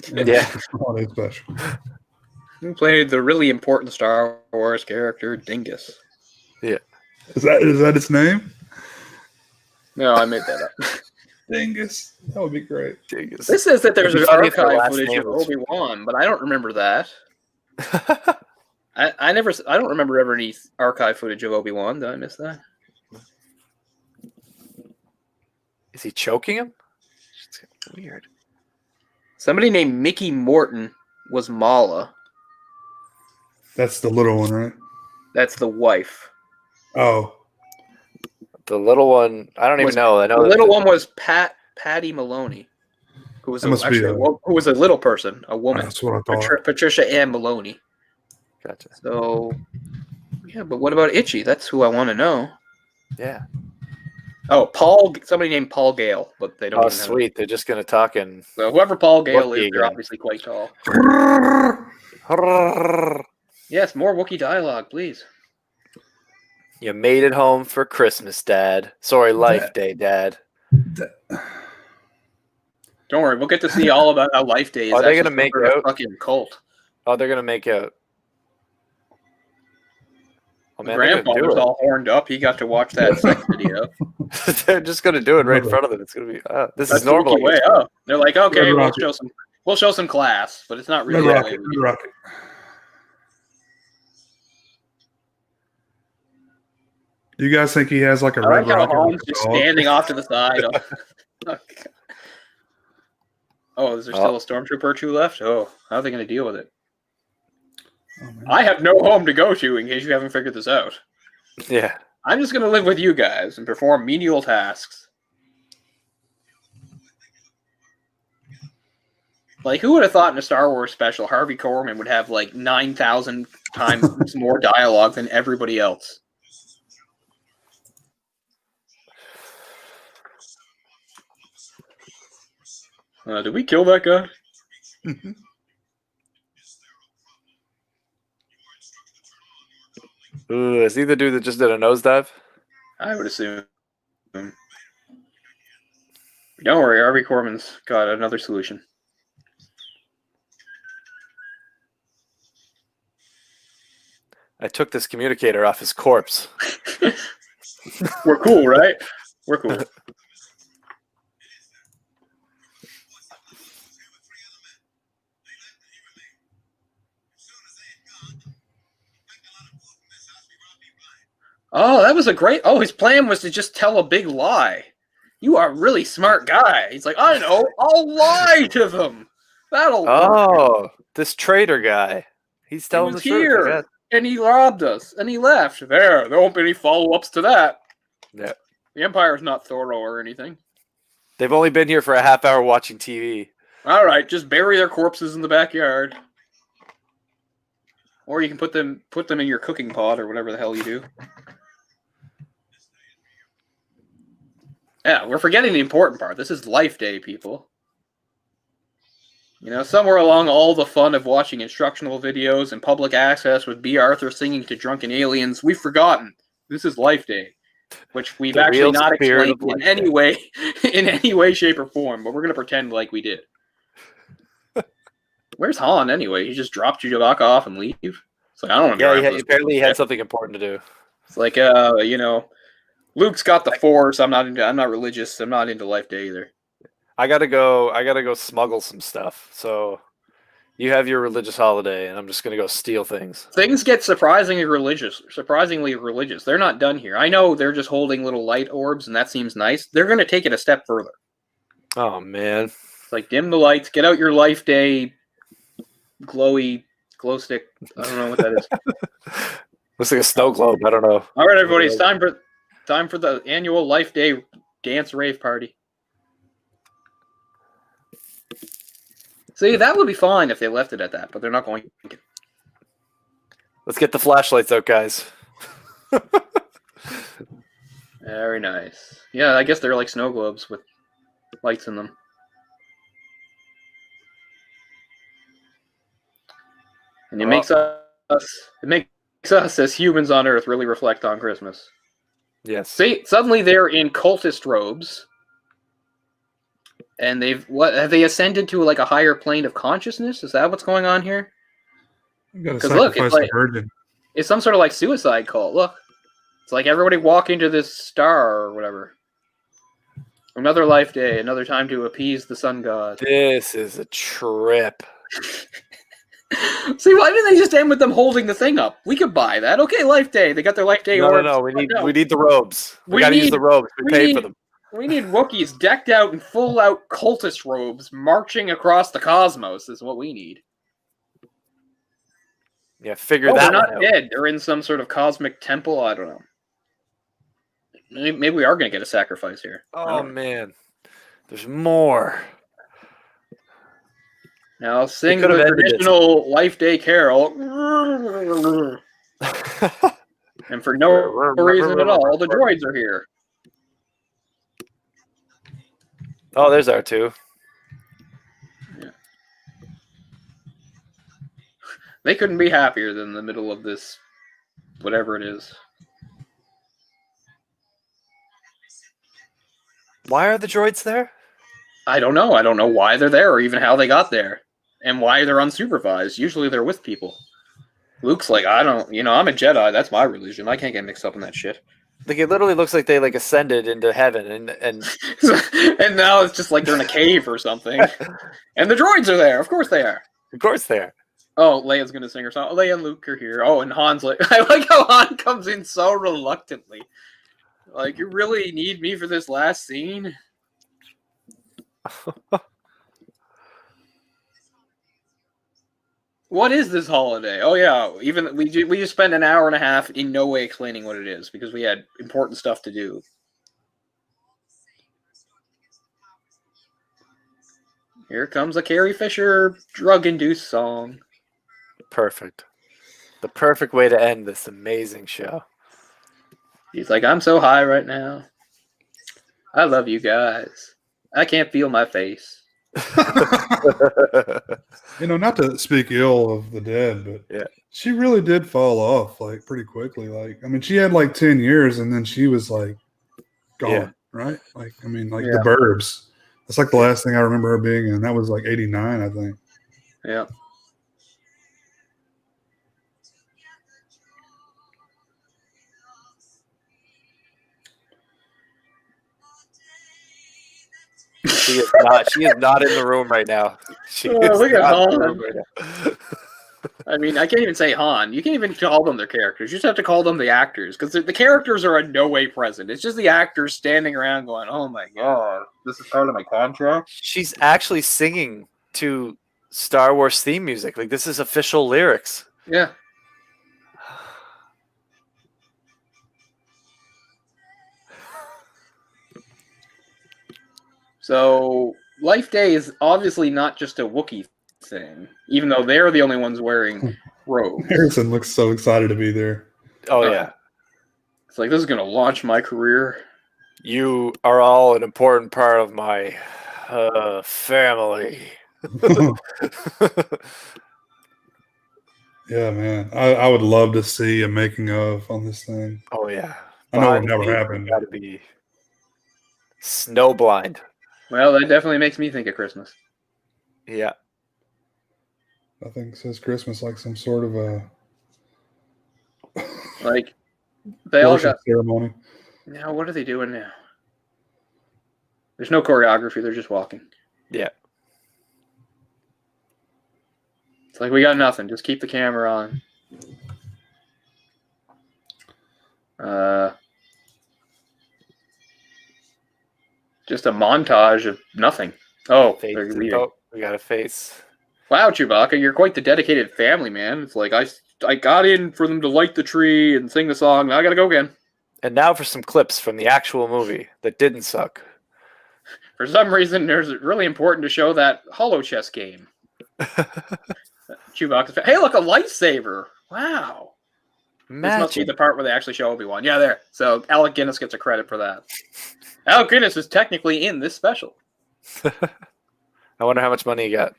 Speaker 3: in
Speaker 1: Yeah.
Speaker 3: the Holiday Special?
Speaker 2: Who played the really important Star Wars character Dingus?
Speaker 3: Is that its name?
Speaker 2: No, I made that up.
Speaker 3: Dingus. That would be great.
Speaker 1: Dingus.
Speaker 2: This says that there's
Speaker 1: It'd
Speaker 2: an
Speaker 1: be funny if their
Speaker 2: archive
Speaker 1: last
Speaker 2: footage
Speaker 1: name
Speaker 2: of
Speaker 1: was-
Speaker 2: Obi-Wan, but I don't remember that. I don't remember ever any archive footage of Obi-Wan. Did I miss that?
Speaker 1: Is he choking him? It's weird.
Speaker 2: Somebody named Mickey Morton was Mala.
Speaker 3: That's the little one, right?
Speaker 2: That's the wife.
Speaker 3: Oh,
Speaker 1: The little one, I don't even
Speaker 2: Was-
Speaker 1: know. I know
Speaker 2: The
Speaker 1: that
Speaker 2: little one was Patty Maloney, who was
Speaker 3: That must be
Speaker 2: actually who was a little person, a woman.
Speaker 3: that's what I thought.
Speaker 2: Patricia Ann Maloney.
Speaker 1: Gotcha.
Speaker 2: So, yeah, but what about Itchy? That's who I want to know.
Speaker 1: Yeah.
Speaker 2: Oh, Paul. Somebody named Paul Gale, but they don't.
Speaker 1: Oh,
Speaker 2: even have
Speaker 1: sweet. They're just going to talk in.
Speaker 2: So whoever Paul Gale
Speaker 1: Wookiee
Speaker 2: is, they're
Speaker 1: again.
Speaker 2: obviously quite tall. Yes, more Wookiee dialogue, please.
Speaker 1: You made it home for Christmas, Dad. Sorry, Life Day, Dad.
Speaker 2: Don't worry, we'll get to see all about how Life Day is.
Speaker 1: Are they
Speaker 2: actually
Speaker 1: gonna make
Speaker 2: some sort of
Speaker 1: out?
Speaker 2: fucking cult?
Speaker 1: Oh, they're going to make out. Oh, man, they're
Speaker 2: Grandpa
Speaker 1: gonna
Speaker 2: was
Speaker 1: do
Speaker 2: all horned up. He got to watch that sex video.
Speaker 1: it. They're just going to do it right in front of them. It's going to be, this
Speaker 2: That's
Speaker 1: is normal.
Speaker 2: the Wookiee way. Oh, they're like, okay,
Speaker 3: Red
Speaker 2: we'll
Speaker 3: Rocket.
Speaker 2: show some class, but it's not
Speaker 3: Red
Speaker 2: really. the way
Speaker 3: Rocket.
Speaker 2: we
Speaker 3: Red
Speaker 2: do it.
Speaker 3: Rocket. Do you guys think he has like a
Speaker 2: I
Speaker 3: red
Speaker 2: like how
Speaker 3: rocket?
Speaker 2: Han's just standing off to the side. Oh, is there still a stormtrooper or two left? Oh, how are they going to deal with it?
Speaker 3: Oh, man.
Speaker 2: I have no home to go to, in case you haven't figured this out.
Speaker 1: Yeah.
Speaker 2: I'm just going to live with you guys and perform menial tasks. Like, who would have thought in a Star Wars special, Harvey Korman would have like 9,000 times more dialogue than everybody else? Did we kill that guy?
Speaker 1: Ooh, is he the dude that just did a nosedive?
Speaker 2: I would assume. Don't worry, Harvey Korman's got another solution.
Speaker 1: I took this communicator off his corpse.
Speaker 2: We're cool, right? We're cool. Oh, that was a great. Oh, his plan was to just tell a big lie. You are a really smart guy. He's like, I know. I'll lie to them. That'll.
Speaker 1: Oh, this traitor guy. He's telling the
Speaker 2: was
Speaker 1: truth. I
Speaker 2: here.
Speaker 1: guess.
Speaker 2: And he robbed us. And he left. There won't be any follow-ups to that.
Speaker 1: Yeah.
Speaker 2: The Empire's not thorough or anything.
Speaker 1: They've only been here for a half hour watching TV.
Speaker 2: All right, just bury their corpses in the backyard. Or you can put them in your cooking pot or whatever the hell you do. Yeah, we're forgetting the important part. This is Life Day, people. You know, somewhere along all the fun of watching instructional videos and public access with B. Arthur singing to drunken aliens, we've forgotten this is Life Day, which we've
Speaker 1: The
Speaker 2: actually
Speaker 1: real
Speaker 2: not
Speaker 1: spirit
Speaker 2: explained
Speaker 1: of
Speaker 2: in
Speaker 1: Life
Speaker 2: any way, in any way, shape, or form. But we're gonna pretend like we did. Where's Han anyway? He just dropped Chewbacca off and leave. It's like I don't want to.
Speaker 1: Yeah, apparently he had something important to do.
Speaker 2: It's like you know, Luke's got the Force. I'm not religious. I'm not into Life Day either.
Speaker 1: I gotta go smuggle some stuff. So you have your religious holiday, and I'm just gonna go steal things.
Speaker 2: Things get surprisingly religious. They're not done here. I know they're just holding little light orbs, and that seems nice. They're going to take it a step further.
Speaker 1: Oh man!
Speaker 2: It's like dim the lights, get out your Life Day glow stick. I don't know what that is.
Speaker 1: Looks like a snow globe. I don't know.
Speaker 2: All right, everybody, it's time for the annual Life Day dance rave party. See, that would be fine if they left it at that, but they're not going to.
Speaker 1: Let's get the flashlights out, guys.
Speaker 2: Very nice. Yeah, I guess they're like snow globes with lights in them. And it makes us as humans on Earth really reflect on Christmas.
Speaker 1: Yes.
Speaker 2: See, suddenly they're in cultist robes, and have they ascended to like a higher plane of consciousness? Is that what's going on here?
Speaker 3: You got to
Speaker 2: 'Cause look,
Speaker 3: sacrifice
Speaker 2: it's like-
Speaker 3: the virgin.
Speaker 2: It's some sort of like suicide cult. Look, it's like everybody walk into this star or whatever. Another life day, another time to appease the sun god.
Speaker 1: This is a trip.
Speaker 2: See, why didn't they just end with them holding the thing up? We could buy that. Okay, life day. They got their life day.
Speaker 1: No,
Speaker 2: orbs.
Speaker 1: no, we
Speaker 2: But
Speaker 1: need the robes. We
Speaker 2: We
Speaker 1: got to use
Speaker 2: need-
Speaker 1: the robes. We
Speaker 2: we
Speaker 1: paid
Speaker 2: need-
Speaker 1: for them.
Speaker 2: We need Wookiees decked out in full-out cultist robes, marching across the cosmos. Is what we need.
Speaker 1: Yeah, figure
Speaker 2: Oh,
Speaker 1: that
Speaker 2: they're not
Speaker 1: one out.
Speaker 2: dead. They're in some sort of cosmic temple. I don't know. Maybe we are going to get a sacrifice here.
Speaker 1: Oh man, there's more.
Speaker 2: Now I'll sing
Speaker 1: could
Speaker 2: the
Speaker 1: have ended it.
Speaker 2: traditional Life Day carol. And for no reason at all, the droids are here.
Speaker 1: Oh, there's R2.
Speaker 2: They couldn't be happier than the middle of this, whatever it is.
Speaker 1: Why are the droids there?
Speaker 2: I don't know. I don't know why they're there or even how they got there. And why they're unsupervised. Usually they're with people. Luke's like, I'm a Jedi. That's my religion. I can't get mixed up in that shit.
Speaker 1: Like it literally looks like they like ascended into heaven and
Speaker 2: And now it's just like they're in a cave or something. And the droids are there. Of course they are.
Speaker 1: of course they are.
Speaker 2: Oh, Leia's gonna sing her song. Leia and Luke are here. Oh, and Han's like, I like how Han comes in so reluctantly. Like, you really need me for this last scene? What is this holiday? Oh yeah, even we just spent an hour and a half in no way explaining what it is because we had important stuff to do. Here comes a Carrie Fisher drug-induced song.
Speaker 1: Perfect. The perfect way to end this amazing show.
Speaker 2: He's like, I'm so high right now. I love you guys. I can't feel my face.
Speaker 3: Not to speak ill of the dead, but
Speaker 1: Yeah.
Speaker 3: she really did fall off like pretty quickly. Like, I mean, she had like 10 years and then she was like gone,
Speaker 1: Yeah.
Speaker 3: right? Like, I mean, like
Speaker 2: Yeah.
Speaker 3: The Burbs. That's like the last thing I remember her being in. That was like 89, I think.
Speaker 2: Yeah.
Speaker 1: She is not in the room right now. She
Speaker 2: Oh,
Speaker 1: is
Speaker 2: look at
Speaker 1: not in the
Speaker 2: Han.
Speaker 1: room right now.
Speaker 2: I mean, I can't even say Han. You can't even call them their characters. You just have to call them the actors because the characters are in no way present. It's just the actors standing around going, "Oh my god, this is part of my contract."
Speaker 1: She's actually singing to Star Wars theme music. Like this is official lyrics.
Speaker 2: Yeah. So Life Day is obviously not just a Wookiee thing, even though they're the only ones wearing robes.
Speaker 3: Harrison looks so excited to be there.
Speaker 1: Oh yeah.
Speaker 2: It's like, this is going to launch my career.
Speaker 1: You are all an important part of my family.
Speaker 3: Yeah, man. I would love to see a making of on this thing.
Speaker 1: Oh yeah.
Speaker 3: I know it
Speaker 1: Behind
Speaker 3: never
Speaker 1: the scenes,
Speaker 3: happened.
Speaker 1: Got to be snowblind.
Speaker 2: Well, that definitely makes me think of Christmas.
Speaker 1: Yeah.
Speaker 3: I think it says Christmas like some sort of a
Speaker 2: Like, they all
Speaker 3: worship
Speaker 2: got...
Speaker 3: ceremony.
Speaker 2: Now, what are they doing now? There's no choreography. They're just walking.
Speaker 1: Yeah.
Speaker 2: It's like, we got nothing. Just keep the camera on. Just a montage of nothing. Oh,
Speaker 1: Face.
Speaker 2: they're leaving.
Speaker 1: Oh, we got a face.
Speaker 2: Wow, Chewbacca, you're quite the dedicated family, man. It's like, I got in for them to light the tree and sing the song. Now I gotta go again.
Speaker 1: And now for some clips from the actual movie that didn't suck.
Speaker 2: For some reason, there's really important to show that Hollow Chess game. Chewbacca's hey, look, a lightsaber. Wow. This must be
Speaker 1: Magic.
Speaker 2: the part where they actually show Obi-Wan. Yeah, there. So Alec Guinness gets a credit for that. Alec Guinness is technically in this special.
Speaker 1: I wonder how much money he got.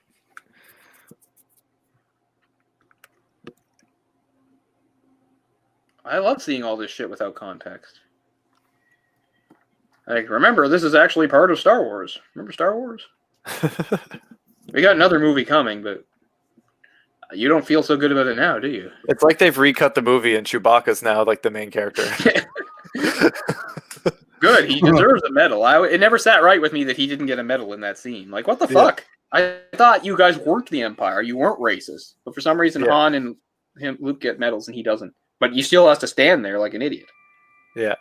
Speaker 2: I love seeing all this shit without context. Like, remember, this is actually part of Star Wars. Remember Star Wars? We got another movie coming, but you don't feel so good about it now, do you?
Speaker 1: It's like they've recut the movie and Chewbacca's now like the main character.
Speaker 2: Good, he deserves a medal. It never sat right with me that he didn't get a medal in that scene. Like, what the
Speaker 1: Yeah.
Speaker 2: fuck? I thought you guys weren't the Empire. You weren't racist. But for some reason,
Speaker 1: Yeah.
Speaker 2: Han and Luke get medals and he doesn't. But you still has to stand there like an idiot.
Speaker 1: Yeah.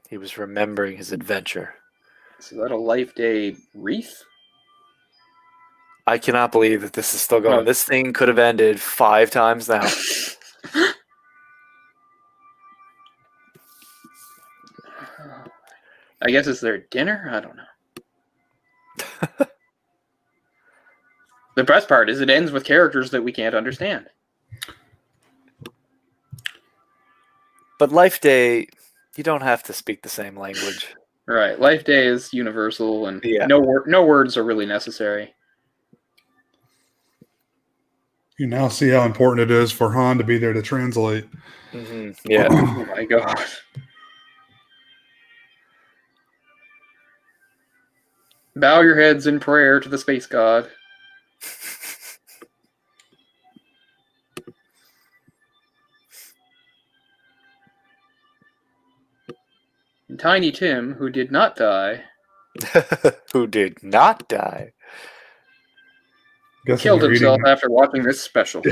Speaker 1: He was remembering his adventure.
Speaker 2: So is that a Life Day wreath?
Speaker 1: I cannot believe that this is still going.
Speaker 2: No.
Speaker 1: This thing could have ended 5 times now.
Speaker 2: I guess it's their dinner? I don't know. The best part is it ends with characters that we can't understand.
Speaker 1: But Life Day, you don't have to speak the same language.
Speaker 2: Right. Life Day is universal and
Speaker 1: Yeah.
Speaker 2: no words are really necessary.
Speaker 3: You now see how important it is for Han to be there to translate.
Speaker 1: Yeah.
Speaker 2: Oh my god. Bow your heads in prayer to the space god. And Tiny Tim, who did not die,
Speaker 1: Who did not die.
Speaker 3: Guessing
Speaker 2: killed
Speaker 3: they're
Speaker 2: himself
Speaker 3: eating-
Speaker 2: after watching this special.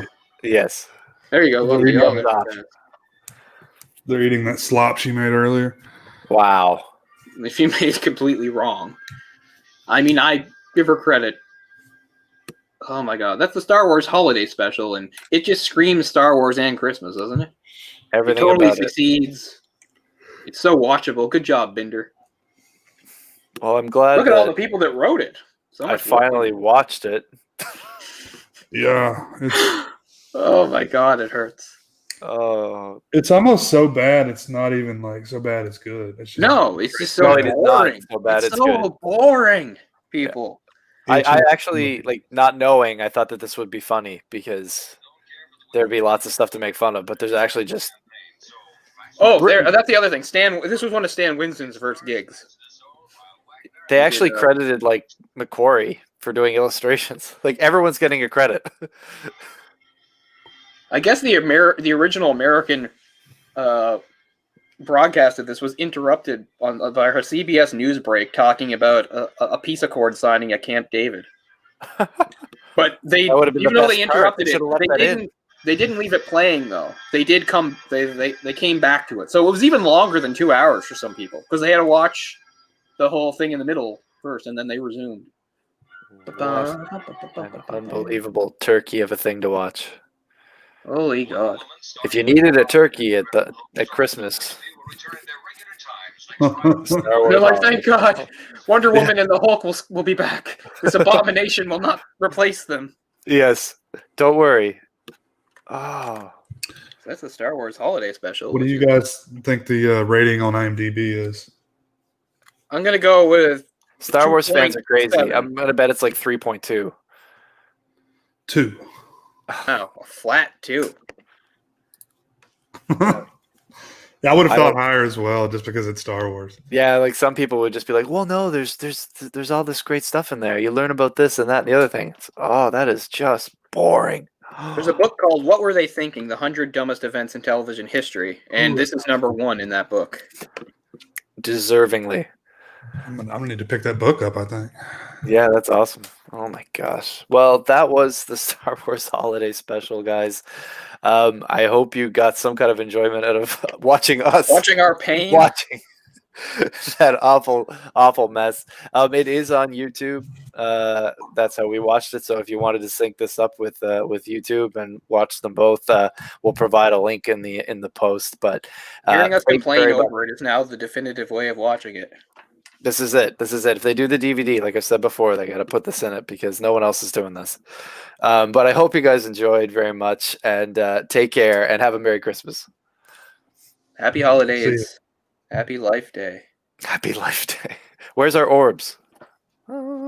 Speaker 1: Yes.
Speaker 2: There you go. Look,
Speaker 3: There you
Speaker 2: oh,
Speaker 1: go.
Speaker 2: there-
Speaker 3: They're eating that slop she made earlier.
Speaker 1: Wow.
Speaker 2: She made it completely wrong. I mean, I give her credit. Oh my god, that's the Star Wars holiday special, and it just screams Star Wars and Christmas, doesn't it? It
Speaker 1: Everything
Speaker 2: totally
Speaker 1: about it.
Speaker 2: succeeds. It's so watchable. Good job, Binder.
Speaker 1: Well, I'm glad
Speaker 2: Look at all the
Speaker 1: that
Speaker 2: people that wrote it. So
Speaker 1: I
Speaker 2: much
Speaker 1: finally watched it.
Speaker 3: Yeah,
Speaker 2: Oh my god, it hurts.
Speaker 1: Oh,
Speaker 3: it's almost so bad. It's not even like so bad. It's good. It's just,
Speaker 2: No, it's just so
Speaker 1: No, it is not
Speaker 2: boring.
Speaker 1: so bad,
Speaker 2: It's
Speaker 1: it's
Speaker 2: so
Speaker 1: good.
Speaker 2: boring, people.
Speaker 1: I actually, like, not knowing, I thought that this would be funny because there'd be lots of stuff to make fun of, but there's actually just
Speaker 2: Oh, that's the other thing. This was one of Stan Winston's first gigs.
Speaker 1: they actually
Speaker 2: did,
Speaker 1: credited like McQuarrie for doing illustrations. Like everyone's getting a credit.
Speaker 2: I guess the original American broadcast of this was interrupted by her CBS News break talking about a peace accord signing at Camp David. But they,
Speaker 1: That would've been
Speaker 2: even
Speaker 1: the
Speaker 2: though
Speaker 1: best
Speaker 2: they
Speaker 1: part.
Speaker 2: interrupted
Speaker 1: They
Speaker 2: it,
Speaker 1: should've left that in.
Speaker 2: they didn't leave it playing though. They did come. They came back to it, so it was even longer than 2 hours for some people because they had to watch the whole thing in the middle first, and then they resumed.
Speaker 1: An unbelievable turkey of a thing to watch.
Speaker 2: Holy God!
Speaker 1: If you needed a turkey at Christmas, Star Wars
Speaker 2: They're like,
Speaker 1: holiday.
Speaker 2: thank God, Wonder Woman and the Hulk will be back. This abomination will not replace them.
Speaker 1: Yes, don't worry. Oh,
Speaker 2: That's the Star Wars holiday special.
Speaker 3: what do you guys think the rating on IMDb is?
Speaker 2: I'm gonna go with
Speaker 1: Star Wars fans are crazy.
Speaker 2: 2.7.
Speaker 1: I'm gonna bet it's like 3.2.
Speaker 3: 2.
Speaker 2: a flat 2.
Speaker 3: Yeah, I would have
Speaker 1: I
Speaker 3: thought
Speaker 1: don't-
Speaker 3: higher as well, just because it's Star Wars.
Speaker 1: Yeah, like some people would just be like, "Well, no, there's all this great stuff in there. You learn about this and that and the other thing." That is just boring.
Speaker 2: There's a book called "What Were They Thinking: The 100 Dumbest Events in Television History," and this is number 1 in that book.
Speaker 1: Deservingly.
Speaker 3: I'm gonna need to pick that book up, I think.
Speaker 1: Yeah, that's awesome. Oh my gosh. Well, that was the Star Wars holiday special, guys. I hope you got some kind of enjoyment out of watching us
Speaker 2: Watching our pain.
Speaker 1: watching that awful mess. It is on YouTube. That's how we watched it. So if you wanted to sync this up with YouTube and watch them both, we'll provide a link in the post. But
Speaker 2: Hearing us
Speaker 1: thanks
Speaker 2: complain
Speaker 1: very much.
Speaker 2: over it is now the definitive way of watching it.
Speaker 1: This is it. If they do the DVD, like I said before, they got to put this in it because no one else is doing this. But I hope you guys enjoyed very much, and take care and have a Merry Christmas.
Speaker 2: Happy
Speaker 3: See
Speaker 2: holidays. Happy Life Day.
Speaker 1: Happy Life Day. Where's our orbs?